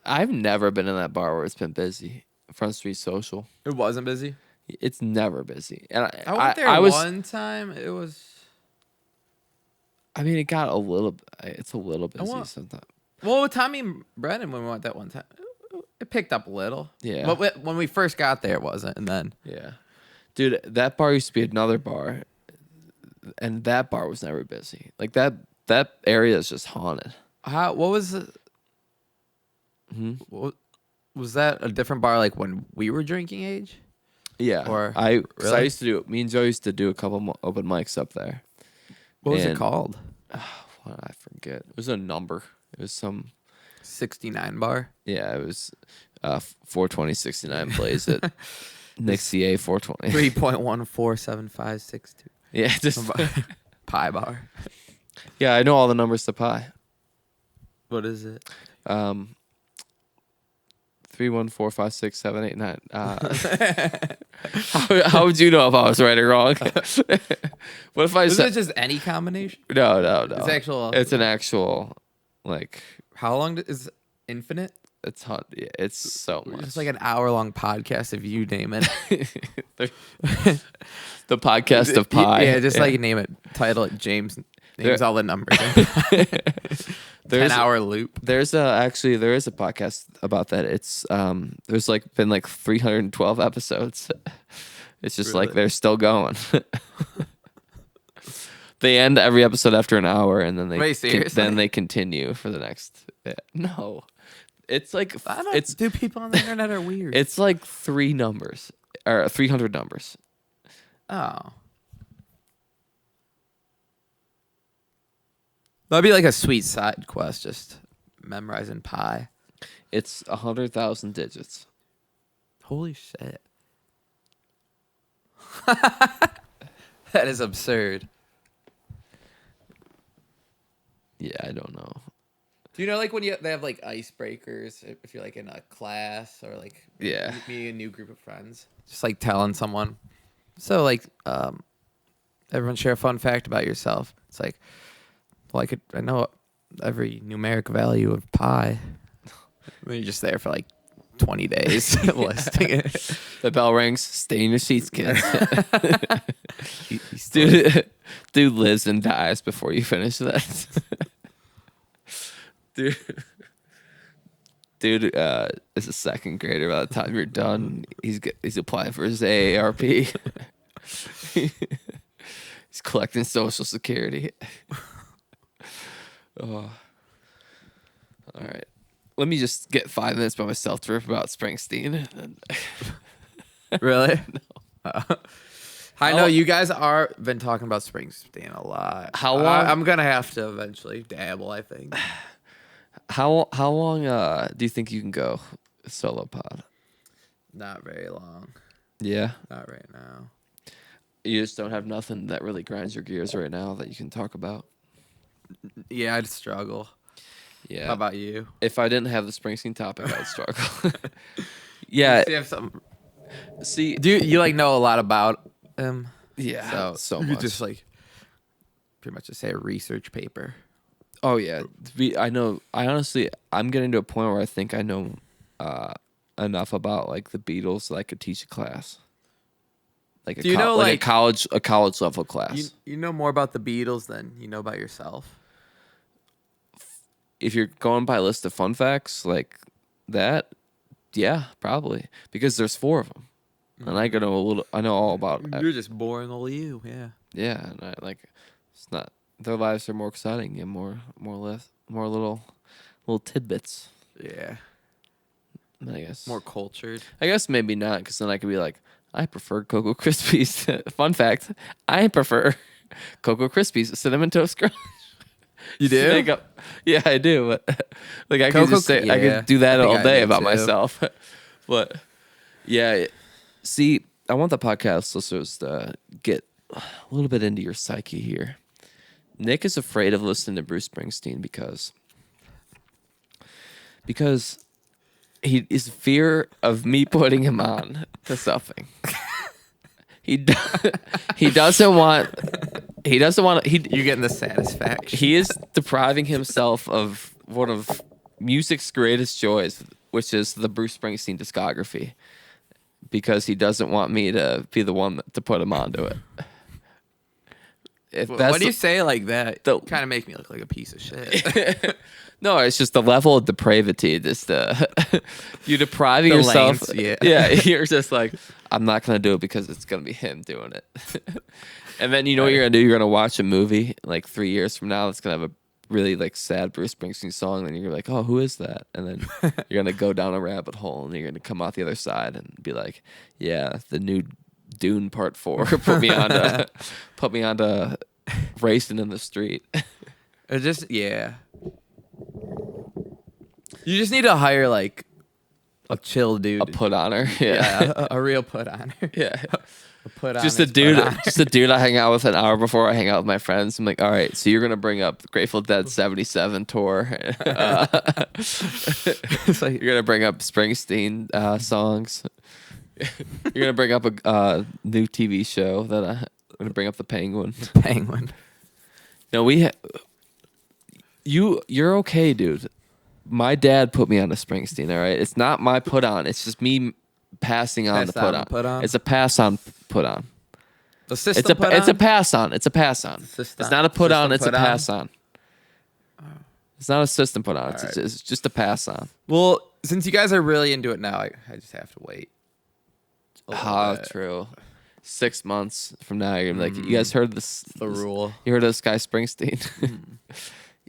[SPEAKER 1] I've never been in that bar where it's been busy. Front Street Social.
[SPEAKER 2] It wasn't busy.
[SPEAKER 1] It's never busy. And
[SPEAKER 2] I went there
[SPEAKER 1] I was,
[SPEAKER 2] one time. It was.
[SPEAKER 1] I mean, it got a little. It's a little busy
[SPEAKER 2] want-
[SPEAKER 1] sometimes.
[SPEAKER 2] Well, with Tommy and Brennan, when we went that one time, it picked up a little.
[SPEAKER 1] Yeah.
[SPEAKER 2] But when we first got there, it wasn't. And then.
[SPEAKER 1] Yeah, dude, that bar used to be another bar, and that bar was never busy. Like that area is just haunted.
[SPEAKER 2] What was it? What, was that a different bar like when we were drinking age?
[SPEAKER 1] Yeah,
[SPEAKER 2] Or-
[SPEAKER 1] I
[SPEAKER 2] really?
[SPEAKER 1] used to do. Me and Joe used to do a couple open mics up there.
[SPEAKER 2] What was it
[SPEAKER 1] And-
[SPEAKER 2] called?
[SPEAKER 1] I forget. It was a number. It was some.
[SPEAKER 2] 69 bar.
[SPEAKER 1] Yeah, it was 42069 plays it. Nick CA 420.
[SPEAKER 2] 3.147562.
[SPEAKER 1] Yeah, just
[SPEAKER 2] Pi bar.
[SPEAKER 1] yeah. I know all the numbers to pi.
[SPEAKER 2] What is it?
[SPEAKER 1] 3145678 how would you know if I was right or wrong? What if I
[SPEAKER 2] Is
[SPEAKER 1] said
[SPEAKER 2] it just any combination?
[SPEAKER 1] no?
[SPEAKER 2] It's actual.
[SPEAKER 1] It's an actual like
[SPEAKER 2] How long is it infinite?
[SPEAKER 1] it's hot. Yeah, it's so much.
[SPEAKER 2] Just like an hour-long podcast if you name it.
[SPEAKER 1] the podcast of pi.
[SPEAKER 2] Yeah, just like name it. Title it. James names all the numbers.
[SPEAKER 1] There's
[SPEAKER 2] 10-hour loop.
[SPEAKER 1] there is a podcast about that. It's there's like been like 312 episodes. It's just like
[SPEAKER 2] Really?
[SPEAKER 1] they're still going. They end every episode after an hour, and then
[SPEAKER 2] Wait, seriously?
[SPEAKER 1] they continue for the next. No, it's like
[SPEAKER 2] Dude, people on the internet are weird.
[SPEAKER 1] it's like 3 numbers or 300 numbers.
[SPEAKER 2] Oh. That'd be like a sweet side quest, just memorizing pi.
[SPEAKER 1] It's 100,000 digits.
[SPEAKER 2] Holy shit. That is absurd.
[SPEAKER 1] Yeah, I don't know.
[SPEAKER 2] Do you know like when they have like icebreakers if you're like in a class or like
[SPEAKER 1] Yeah.
[SPEAKER 2] meeting a new group of friends? Just like telling someone. So like everyone share a fun fact about yourself. It's like, well, I know every numeric value of pi. And you're just there for like 20 days listing it.
[SPEAKER 1] The bell rings. Stay in your seats, kids. Dude lives and dies before you finish that. Dude is a second grader by the time you're done. He's applying for his AARP. He's collecting Social Security. Oh. All right. Let me just get 5 minutes by myself to rip about Springsteen.
[SPEAKER 2] Really? No. I know you guys are been talking about Springsteen a lot.
[SPEAKER 1] How long?
[SPEAKER 2] I'm gonna have to eventually dabble, I think.
[SPEAKER 1] How long do you think you can go solo pod?
[SPEAKER 2] Not very long.
[SPEAKER 1] Yeah.
[SPEAKER 2] Not right now.
[SPEAKER 1] You just don't have nothing that really grinds your gears right now that you can talk about.
[SPEAKER 2] Yeah, I'd struggle.
[SPEAKER 1] Yeah.
[SPEAKER 2] How about you?
[SPEAKER 1] If I didn't have the Springsteen topic, I'd struggle. Yeah.
[SPEAKER 2] You have some.
[SPEAKER 1] See,
[SPEAKER 2] Do you like know a lot about him?
[SPEAKER 1] yeah, so
[SPEAKER 2] you
[SPEAKER 1] much.
[SPEAKER 2] just like pretty much just say a research paper.
[SPEAKER 1] Oh yeah, I know. I'm getting to a point where I think I know enough about like the Beatles that I could teach a class. Like
[SPEAKER 2] Do you know,
[SPEAKER 1] a
[SPEAKER 2] like-
[SPEAKER 1] college level class.
[SPEAKER 2] You know more about the Beatles than you know about yourself.
[SPEAKER 1] If you're going by a list of fun facts like that, yeah, probably because there's 4 of them, and I know a little. I know all about.
[SPEAKER 2] You're just boring old you, yeah.
[SPEAKER 1] Yeah, and it's not. Their lives are more exciting and more little tidbits.
[SPEAKER 2] Yeah.
[SPEAKER 1] I guess
[SPEAKER 2] More cultured.
[SPEAKER 1] I guess maybe not, because then I could be like, I prefer Cocoa Krispies. Fun fact: I prefer Cocoa Krispies cinnamon toast crunch.
[SPEAKER 2] You do?
[SPEAKER 1] Yeah, I do. But like I could
[SPEAKER 2] Cocoa-
[SPEAKER 1] just say I
[SPEAKER 2] yeah,
[SPEAKER 1] could do that
[SPEAKER 2] I think
[SPEAKER 1] all
[SPEAKER 2] I
[SPEAKER 1] day
[SPEAKER 2] do
[SPEAKER 1] about
[SPEAKER 2] too.
[SPEAKER 1] myself. But yeah, see, I want the podcast listeners to get a little bit into your psyche here. Nick is afraid of listening to Bruce Springsteen because he is fear of me putting him on to something. He doesn't want. You're
[SPEAKER 2] getting the satisfaction.
[SPEAKER 1] He is depriving himself of one of music's greatest joys, which is the Bruce Springsteen discography, because he doesn't want me to be the one to put him onto it.
[SPEAKER 2] Why do you say like that? Kind of make me look like a piece of shit.
[SPEAKER 1] No, it's just the level of depravity. Just you depriving yourself.
[SPEAKER 2] Lanes,
[SPEAKER 1] Yeah, you're just like, I'm not gonna do it because it's gonna be him doing it. And then you know what you're gonna do? You're gonna watch a movie like 3 years from now that's gonna have a really like sad Bruce Springsteen song. And you're like, oh, who is that? And then you're gonna go down a rabbit hole, and you're gonna come out the other side and be like, yeah, the new Dune Part 4 put me onto racing in the street.
[SPEAKER 2] Or just You just need to hire like a chill dude.
[SPEAKER 1] A put oner.
[SPEAKER 2] Yeah, a real put oner.
[SPEAKER 1] Yeah.
[SPEAKER 2] Put on
[SPEAKER 1] Just a dude I hang out with an hour before I hang out with my friends. I'm like, all right, so you're gonna bring up the Grateful Dead '77 tour.
[SPEAKER 2] It's like,
[SPEAKER 1] You're gonna bring up Springsteen songs. You're gonna bring up a new TV show that I'm gonna bring up the Penguin.
[SPEAKER 2] Penguin.
[SPEAKER 1] No, you're okay, dude. My dad put me on to Springsteen. All right, it's not my put on. It's just me passing on the put on. It's a pass on put on.
[SPEAKER 2] The system
[SPEAKER 1] It's a pass on. It's a pass on.
[SPEAKER 2] System-
[SPEAKER 1] It's not a put on. It's a
[SPEAKER 2] system put on?
[SPEAKER 1] pass on. It's not a system put on.
[SPEAKER 2] Alright.
[SPEAKER 1] It's just a pass on.
[SPEAKER 2] Well, since you guys are really into it now, I just have to wait. a little
[SPEAKER 1] Oh,
[SPEAKER 2] bit.
[SPEAKER 1] true. 6 months from now, you're gonna be like, you guys heard this?
[SPEAKER 2] The rule.
[SPEAKER 1] You heard of this guy Springsteen?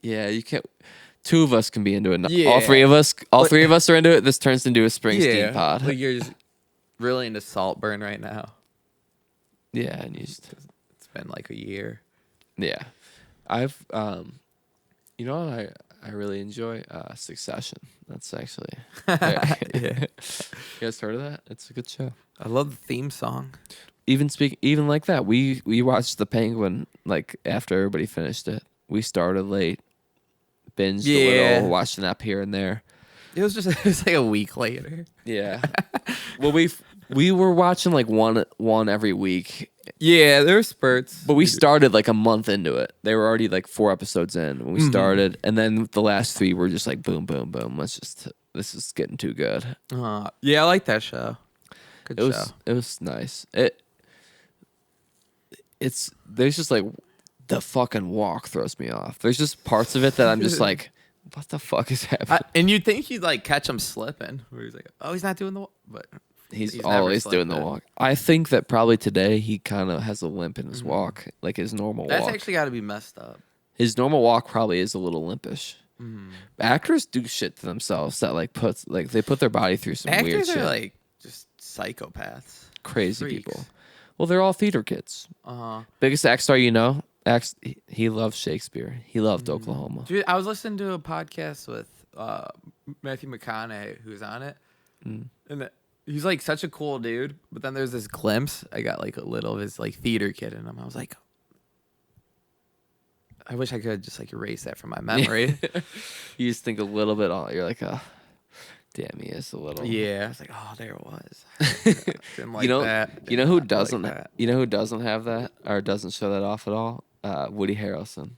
[SPEAKER 1] Yeah, you can't. 2 of us can be into it.
[SPEAKER 2] Yeah.
[SPEAKER 1] All three of us are into it. This turns into a Springsteen pod.
[SPEAKER 2] Like you're just really into Saltburn right now.
[SPEAKER 1] Yeah, and
[SPEAKER 2] It's been like a year.
[SPEAKER 1] yeah, I've You know what I really enjoy? Succession. That's actually.
[SPEAKER 2] Yeah.
[SPEAKER 1] You guys heard of that? It's a good show.
[SPEAKER 2] I love the theme song.
[SPEAKER 1] Even like that, we watched The Penguin like after everybody finished it. We started late, binged a little,
[SPEAKER 2] Yeah.
[SPEAKER 1] watched an app here and there.
[SPEAKER 2] It was like a week later.
[SPEAKER 1] Yeah. Well, we were watching like one every week,
[SPEAKER 2] Yeah, there were spurts.
[SPEAKER 1] but we started like a month into it. They were already like 4 episodes in when we started, and then the last 3 were just like boom, boom, boom. This is getting too good.
[SPEAKER 2] Yeah, I like that show. Good
[SPEAKER 1] It
[SPEAKER 2] show.
[SPEAKER 1] was nice. There's just like the fucking walk throws me off. There's just parts of it that I'm just like, what the fuck is happening?
[SPEAKER 2] And you'd think you'd like catch him slipping, where he's like, "Oh, he's not doing the," but
[SPEAKER 1] He's
[SPEAKER 2] never
[SPEAKER 1] always doing the
[SPEAKER 2] slipping.
[SPEAKER 1] walk. I think that probably today he kind of has a limp in his walk, like his normal
[SPEAKER 2] That's
[SPEAKER 1] walk.
[SPEAKER 2] actually got to be messed up.
[SPEAKER 1] His normal walk probably is a little limpish. Actors do shit to themselves that they put their body through some weird
[SPEAKER 2] Actors
[SPEAKER 1] shit.
[SPEAKER 2] are like just psychopaths,
[SPEAKER 1] Crazy
[SPEAKER 2] freaks.
[SPEAKER 1] people. Well, they're all theater kids.
[SPEAKER 2] Uh-huh.
[SPEAKER 1] Biggest act star you know? He loved Shakespeare. He loved Oklahoma.
[SPEAKER 2] Dude, I was listening to a podcast with Matthew McConaughey, who's on it, and he's like such a cool dude. But then there's this glimpse. I got like a little of his like theater kid in him. I was like, I wish I could just like erase that from my memory.
[SPEAKER 1] You just think a little bit on. You're like, oh, damn, he is a little.
[SPEAKER 2] Yeah, I was like, oh, there it was. Didn't like
[SPEAKER 1] you know,
[SPEAKER 2] that.
[SPEAKER 1] you know who
[SPEAKER 2] Did not like
[SPEAKER 1] doesn't?
[SPEAKER 2] that.
[SPEAKER 1] You know who doesn't have that or doesn't show that off at all? Woody Harrelson.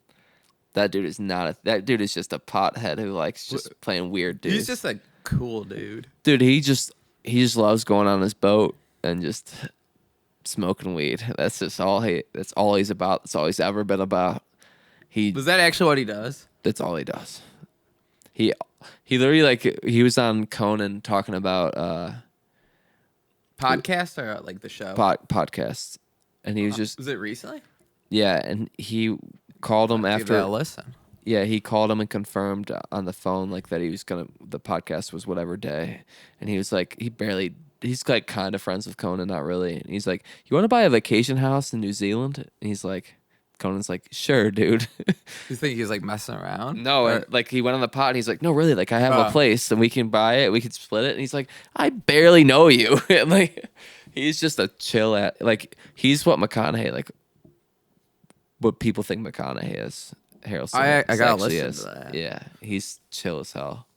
[SPEAKER 1] That dude is not. That dude is just a pothead who likes just playing weird dudes.
[SPEAKER 2] He's just a cool dude.
[SPEAKER 1] Dude, he just loves going on his boat and just smoking weed. That's just all he. That's all he's about. That's all he's ever been about.
[SPEAKER 2] Was that actually what he does?
[SPEAKER 1] That's all he does. He literally like he was on Conan talking about
[SPEAKER 2] Podcast or like the show?
[SPEAKER 1] podcasts, and he was just
[SPEAKER 2] Was it recently?
[SPEAKER 1] yeah, and he called him
[SPEAKER 2] Give
[SPEAKER 1] after.
[SPEAKER 2] that a listen.
[SPEAKER 1] Yeah, he called him and confirmed on the phone like that he was the podcast was whatever day, and he was like he's like kind of friends with Conan, not really. And he's like, you want to buy a vacation house in New Zealand? And he's like, Conan's like, sure, dude.
[SPEAKER 2] You think he was like messing around?
[SPEAKER 1] No, and like he went on the pod and he's like, no, really, like I have a place and we can buy it, we can split it. And he's like, I barely know you. And like he's just a chill he's what McConaughey what people think McConaughey is. Harrelson.
[SPEAKER 2] I gotta
[SPEAKER 1] actually
[SPEAKER 2] listen
[SPEAKER 1] is.
[SPEAKER 2] to that.
[SPEAKER 1] Yeah, he's chill as hell.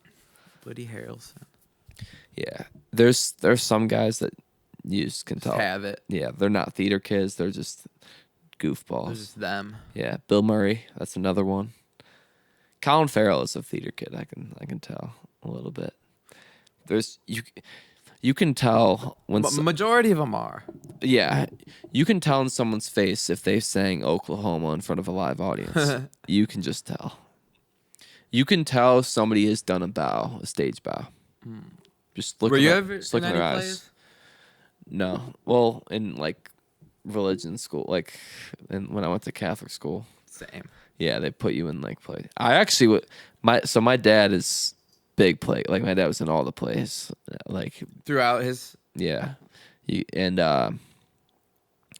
[SPEAKER 2] Woody Harrelson.
[SPEAKER 1] Yeah, there's some guys that you just can tell.
[SPEAKER 2] Have it.
[SPEAKER 1] Yeah, they're not theater kids. They're just goofballs.
[SPEAKER 2] It's just them.
[SPEAKER 1] Yeah, Bill Murray. That's another one. Colin Farrell is a theater kid. I can tell a little bit. There's you can tell when
[SPEAKER 2] But majority of them are.
[SPEAKER 1] yeah, you can tell in someone's face if they sang Oklahoma in front of a live audience. You can just tell. You can tell somebody has done a stage bow. Just look.
[SPEAKER 2] Were you
[SPEAKER 1] at,
[SPEAKER 2] ever
[SPEAKER 1] just look
[SPEAKER 2] in
[SPEAKER 1] in
[SPEAKER 2] any
[SPEAKER 1] their eyes.
[SPEAKER 2] plays?
[SPEAKER 1] No. Well, in like religion school, like when I went to Catholic school,
[SPEAKER 2] Same.
[SPEAKER 1] yeah, they put you in like play. I actually my dad is big play. Like my dad was in all the plays. Like
[SPEAKER 2] Throughout his.
[SPEAKER 1] yeah, and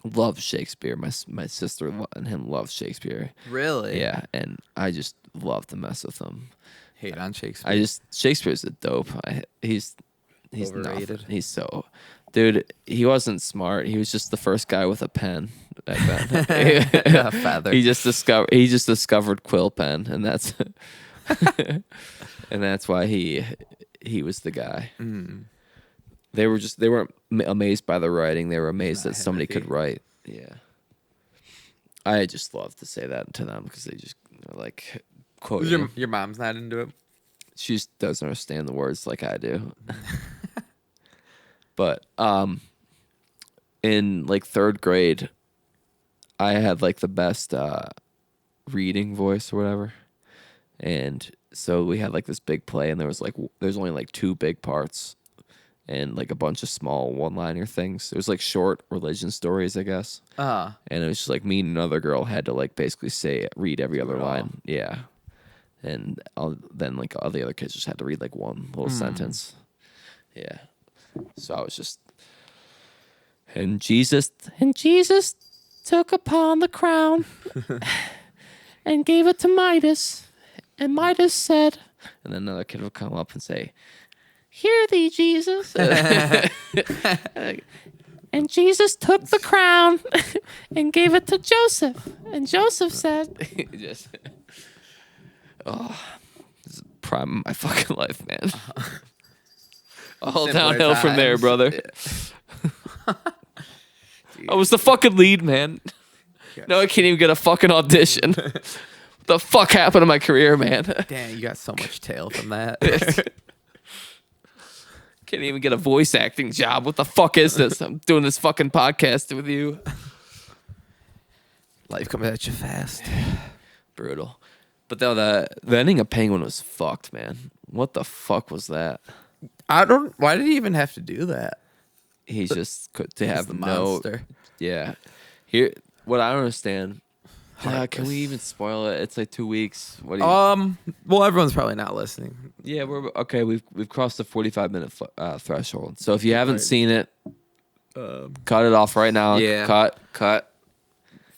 [SPEAKER 1] love Shakespeare. My sister and him love Shakespeare.
[SPEAKER 2] Really?
[SPEAKER 1] Yeah, and I just love to mess with him.
[SPEAKER 2] Hate on Shakespeare.
[SPEAKER 1] Shakespeare's a dope. He's
[SPEAKER 2] Overrated.
[SPEAKER 1] nothing. He's so, dude. He wasn't smart. He was just the first guy with a pen back then.
[SPEAKER 2] A feather.
[SPEAKER 1] He just discovered quill pen, and that's and that's why he was the guy. They weren't amazed by the writing. They were amazed that somebody could write. Yeah. I just love to say that to them because they just like quote.
[SPEAKER 2] Your mom's not into it?
[SPEAKER 1] She just doesn't understand the words like I do. But in like 3rd grade, I had like the best reading voice or whatever, and so we had like this big play, and there's only like 2 big parts, and like a bunch of small one-liner things. It was like short religion stories, I guess. And it was just like me and another girl had to like basically read every other line. Yeah. And then like all the other kids just had to read like one little sentence. Yeah. So I was just, and Jesus took upon the crown and gave it to Midas, And Midas said, and then another kid will come up and say, "Hear thee, Jesus." And Jesus took the crown and gave it to Joseph. And Joseph said, just, "Oh, this is the prime of my fucking life, man." All downhill from there, brother. Yeah. I was the fucking lead, man. No, I can't even get a fucking audition. What the fuck happened to my career, man?
[SPEAKER 2] Damn, you got so much tail from that.
[SPEAKER 1] Can't even get a voice acting job. What the fuck is this? I'm doing this fucking podcast with you.
[SPEAKER 2] Life comes at you fast.
[SPEAKER 1] Brutal. But though the ending of Penguin was fucked, man. What the fuck was that?
[SPEAKER 2] Why did he even have to do that?
[SPEAKER 1] He's just to have
[SPEAKER 2] the
[SPEAKER 1] no
[SPEAKER 2] monster.
[SPEAKER 1] Yeah. Here, what I don't understand. Can
[SPEAKER 2] Heartless.
[SPEAKER 1] we even spoil it? It's like 2 weeks. What do you?
[SPEAKER 2] Well, everyone's probably not listening.
[SPEAKER 1] Yeah, we're okay. We've crossed the 45-minute threshold. So if you haven't seen it, cut it off right now.
[SPEAKER 2] Yeah.
[SPEAKER 1] Cut.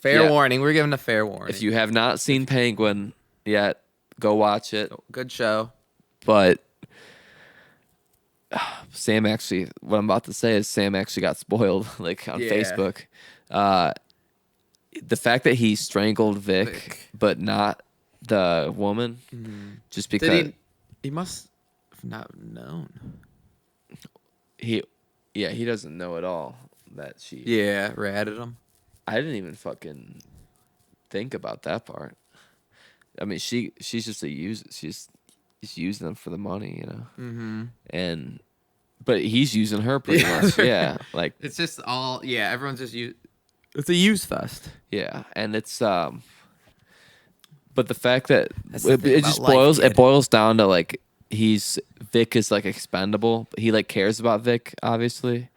[SPEAKER 2] Fair warning. We're giving a fair warning.
[SPEAKER 1] If you have not seen Penguin yet, go watch it.
[SPEAKER 2] Good show.
[SPEAKER 1] But Sam actually, what I'm about to say is Sam actually got spoiled, like on Facebook. The fact that he strangled Vic, but not the woman, just because
[SPEAKER 2] he must have not known.
[SPEAKER 1] he doesn't know at all that she.
[SPEAKER 2] Yeah, ratted him.
[SPEAKER 1] I didn't even fucking think about that part. I mean, she's just a user. She's using them for the money, you know. Mm-hmm. But he's using her pretty much. Yeah, like
[SPEAKER 2] it's just all. Yeah, everyone's just It's a use fest.
[SPEAKER 1] Yeah, and it's but the fact that
[SPEAKER 2] it
[SPEAKER 1] just boils down to like Vic is like expendable. He like cares about Vic, obviously.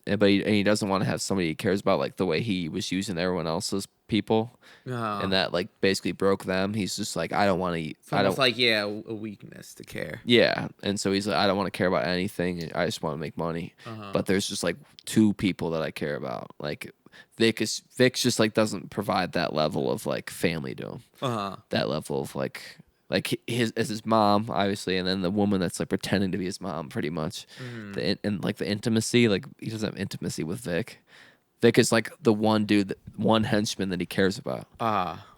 [SPEAKER 1] But he doesn't want to have somebody he cares about like the way he was using everyone else's people, and that like basically broke them. He's just like, I don't want to. I don't
[SPEAKER 2] like a weakness to care.
[SPEAKER 1] Yeah, and so he's like, I don't want to care about anything. I just want to make money. But there's just like two people that I care about. Like Vic's just like doesn't provide that level of like family to him. That level of like his mom, obviously, and then the woman that's like pretending to be his mom, pretty much. And like the intimacy, like he doesn't have intimacy with Vic. Vic is like the one dude, one henchman that he cares about.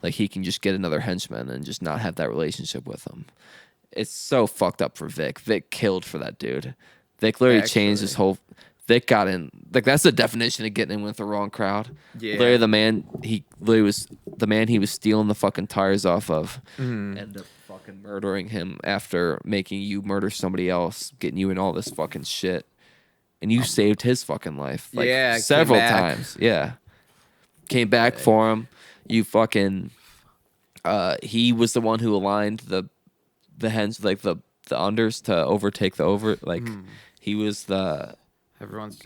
[SPEAKER 1] Like he can just get another henchman and just not have that relationship with him. It's so fucked up for Vic. Vic killed for that dude. Vic literally changed his whole. Vic got in, like that's the definition of getting in with the wrong crowd. Yeah. Literally the man he was stealing the fucking tires off of, ended up fucking murdering him after making you murder somebody else, getting you in all this fucking shit, and you saved his fucking life, like several times. Yeah, came back for him. You fucking, he was the one who aligned the hens, like the unders to overtake the over, like he was the.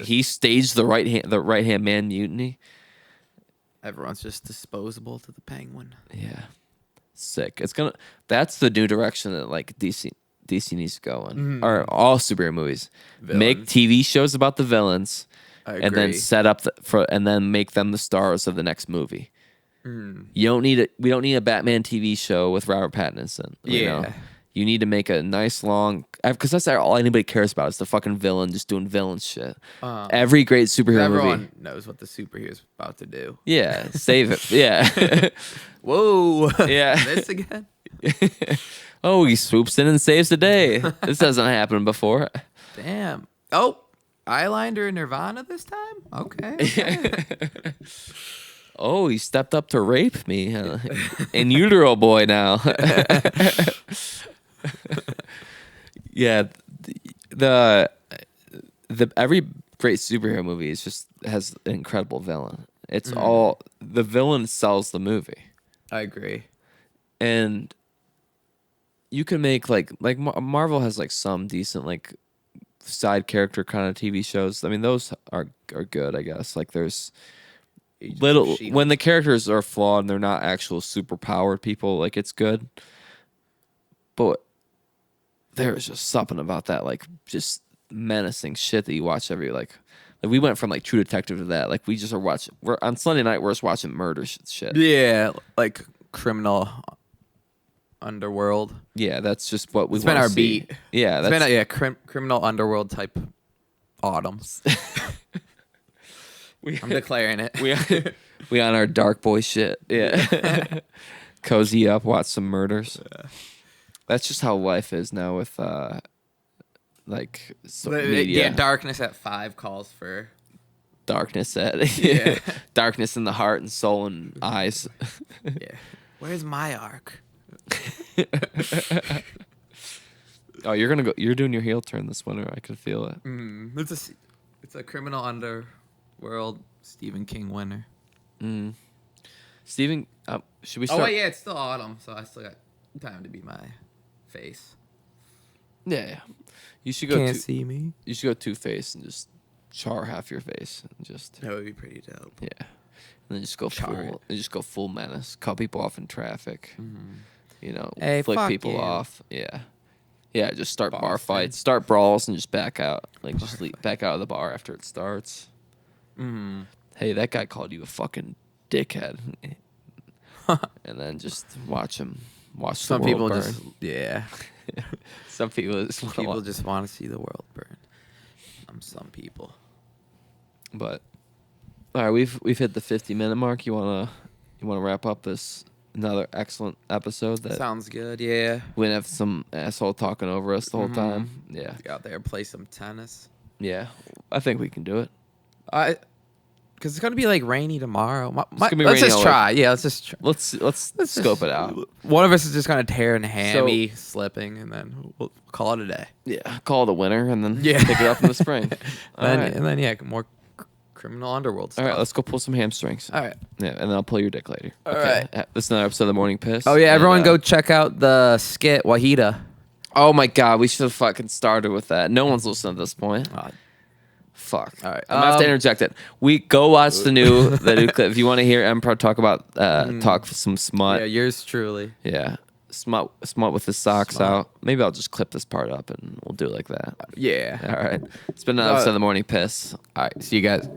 [SPEAKER 1] He staged the right hand man mutiny.
[SPEAKER 2] Everyone's just disposable to the Penguin.
[SPEAKER 1] Yeah, sick. That's the new direction that like DC needs to go in. Or all superhero movies, make TV shows about the villains, and then set up and then make them the stars of the next movie. We don't need a Batman TV show with Robert Pattinson. You know? You need to make a nice long, because that's all anybody cares about is the fucking villain just doing villain shit. Every great superhero movie.
[SPEAKER 2] Everyone knows what the superhero's about to do.
[SPEAKER 1] Yeah, save it. Yeah.
[SPEAKER 2] Whoa.
[SPEAKER 1] Yeah.
[SPEAKER 2] This again?
[SPEAKER 1] Oh, he swoops in and saves the day. This hasn't happened before.
[SPEAKER 2] Damn. Oh, eyeliner Nirvana this time? Okay.
[SPEAKER 1] Oh, he stepped up to rape me. In utero boy now. Yeah, the every great superhero movie has an incredible villain. It's all the villain sells the movie.
[SPEAKER 2] I agree.
[SPEAKER 1] And you can make like Marvel has like some decent like side character kind of TV shows. I mean, those are good, I guess. Like there's when the characters are flawed and they're not actual super powered people, like it's good. But there's just something about that, like just menacing shit that you watch every like we went from like True Detective to that. Like we're on Sunday night we're just watching murder shit.
[SPEAKER 2] Yeah, like criminal underworld.
[SPEAKER 1] Yeah, that's just what we
[SPEAKER 2] It's been
[SPEAKER 1] wanna
[SPEAKER 2] our
[SPEAKER 1] see.
[SPEAKER 2] beat.
[SPEAKER 1] Yeah,
[SPEAKER 2] It's
[SPEAKER 1] that's
[SPEAKER 2] been a criminal underworld type autumn. I'm declaring it.
[SPEAKER 1] we on our dark boy shit. Yeah. Cozy up, watch some murders. That's just how life is now with media.
[SPEAKER 2] Yeah, darkness at 5 calls for
[SPEAKER 1] Darkness at
[SPEAKER 2] Yeah.
[SPEAKER 1] darkness in the heart and soul and eyes.
[SPEAKER 2] yeah. Where's my arc?
[SPEAKER 1] Oh, you're doing your heel turn this winter. I could feel it.
[SPEAKER 2] It's a criminal underworld Stephen King winner.
[SPEAKER 1] Steven, should we
[SPEAKER 2] Oh
[SPEAKER 1] start?
[SPEAKER 2] wait, yeah, it's still autumn, so I still got time to be my face.
[SPEAKER 1] Yeah. You should go
[SPEAKER 2] Can't see me.
[SPEAKER 1] You should go Two-Face and just char half your face and just
[SPEAKER 2] That would be pretty dope.
[SPEAKER 1] yeah. And then just go full menace. Cut people off in traffic. You know,
[SPEAKER 2] Hey,
[SPEAKER 1] flick
[SPEAKER 2] fuck
[SPEAKER 1] people
[SPEAKER 2] you.
[SPEAKER 1] off. Yeah. Yeah, just start bar
[SPEAKER 2] Boston.
[SPEAKER 1] fights, start brawls, and just back out. Like, just back out of the bar after it starts. Hey, that guy called you a fucking dickhead. And then just watch
[SPEAKER 2] Some
[SPEAKER 1] the world
[SPEAKER 2] people
[SPEAKER 1] burn.
[SPEAKER 2] just
[SPEAKER 1] Some people just want to
[SPEAKER 2] people just want to see the world burn. Some people.
[SPEAKER 1] But all right, we've hit the 50-minute mark. You wanna wrap up this another excellent episode that
[SPEAKER 2] Sounds good. Yeah.
[SPEAKER 1] we didn't have some asshole talking over us the whole time. Yeah,
[SPEAKER 2] Get out there, play some tennis.
[SPEAKER 1] yeah. I think we can do it.
[SPEAKER 2] Because it's gonna be like rainy tomorrow.
[SPEAKER 1] gonna be
[SPEAKER 2] Let's
[SPEAKER 1] rainy
[SPEAKER 2] just
[SPEAKER 1] all
[SPEAKER 2] try. Yeah, let's just try.
[SPEAKER 1] Let's scope it out.
[SPEAKER 2] One of us is just gonna tear in hammy, slipping, and then we'll call it a day.
[SPEAKER 1] Yeah, call it a winter and then
[SPEAKER 2] Yeah.
[SPEAKER 1] pick it up in the spring. All right.
[SPEAKER 2] And then more criminal underworld stuff.
[SPEAKER 1] All right, let's go pull some hamstrings.
[SPEAKER 2] All right.
[SPEAKER 1] Yeah, and then I'll pull your dick later.
[SPEAKER 2] All
[SPEAKER 1] right. This is another episode of The Morning Piss.
[SPEAKER 2] Oh yeah,
[SPEAKER 1] and,
[SPEAKER 2] everyone go check out the skit Wahida.
[SPEAKER 1] Oh my God, we should have fucking started with that. No one's listening at this point. Fuck.
[SPEAKER 2] All right.
[SPEAKER 1] I'm gonna have to interject it. We go watch the new clip. If you want to hear Emperor talk about talk some smut.
[SPEAKER 2] Yeah, yours truly.
[SPEAKER 1] Yeah. Smut with his socks out. Maybe I'll just clip this part up and we'll do it like that.
[SPEAKER 2] Yeah.
[SPEAKER 1] All right. It's been another episode of The Morning Piss.
[SPEAKER 2] All right. See you guys.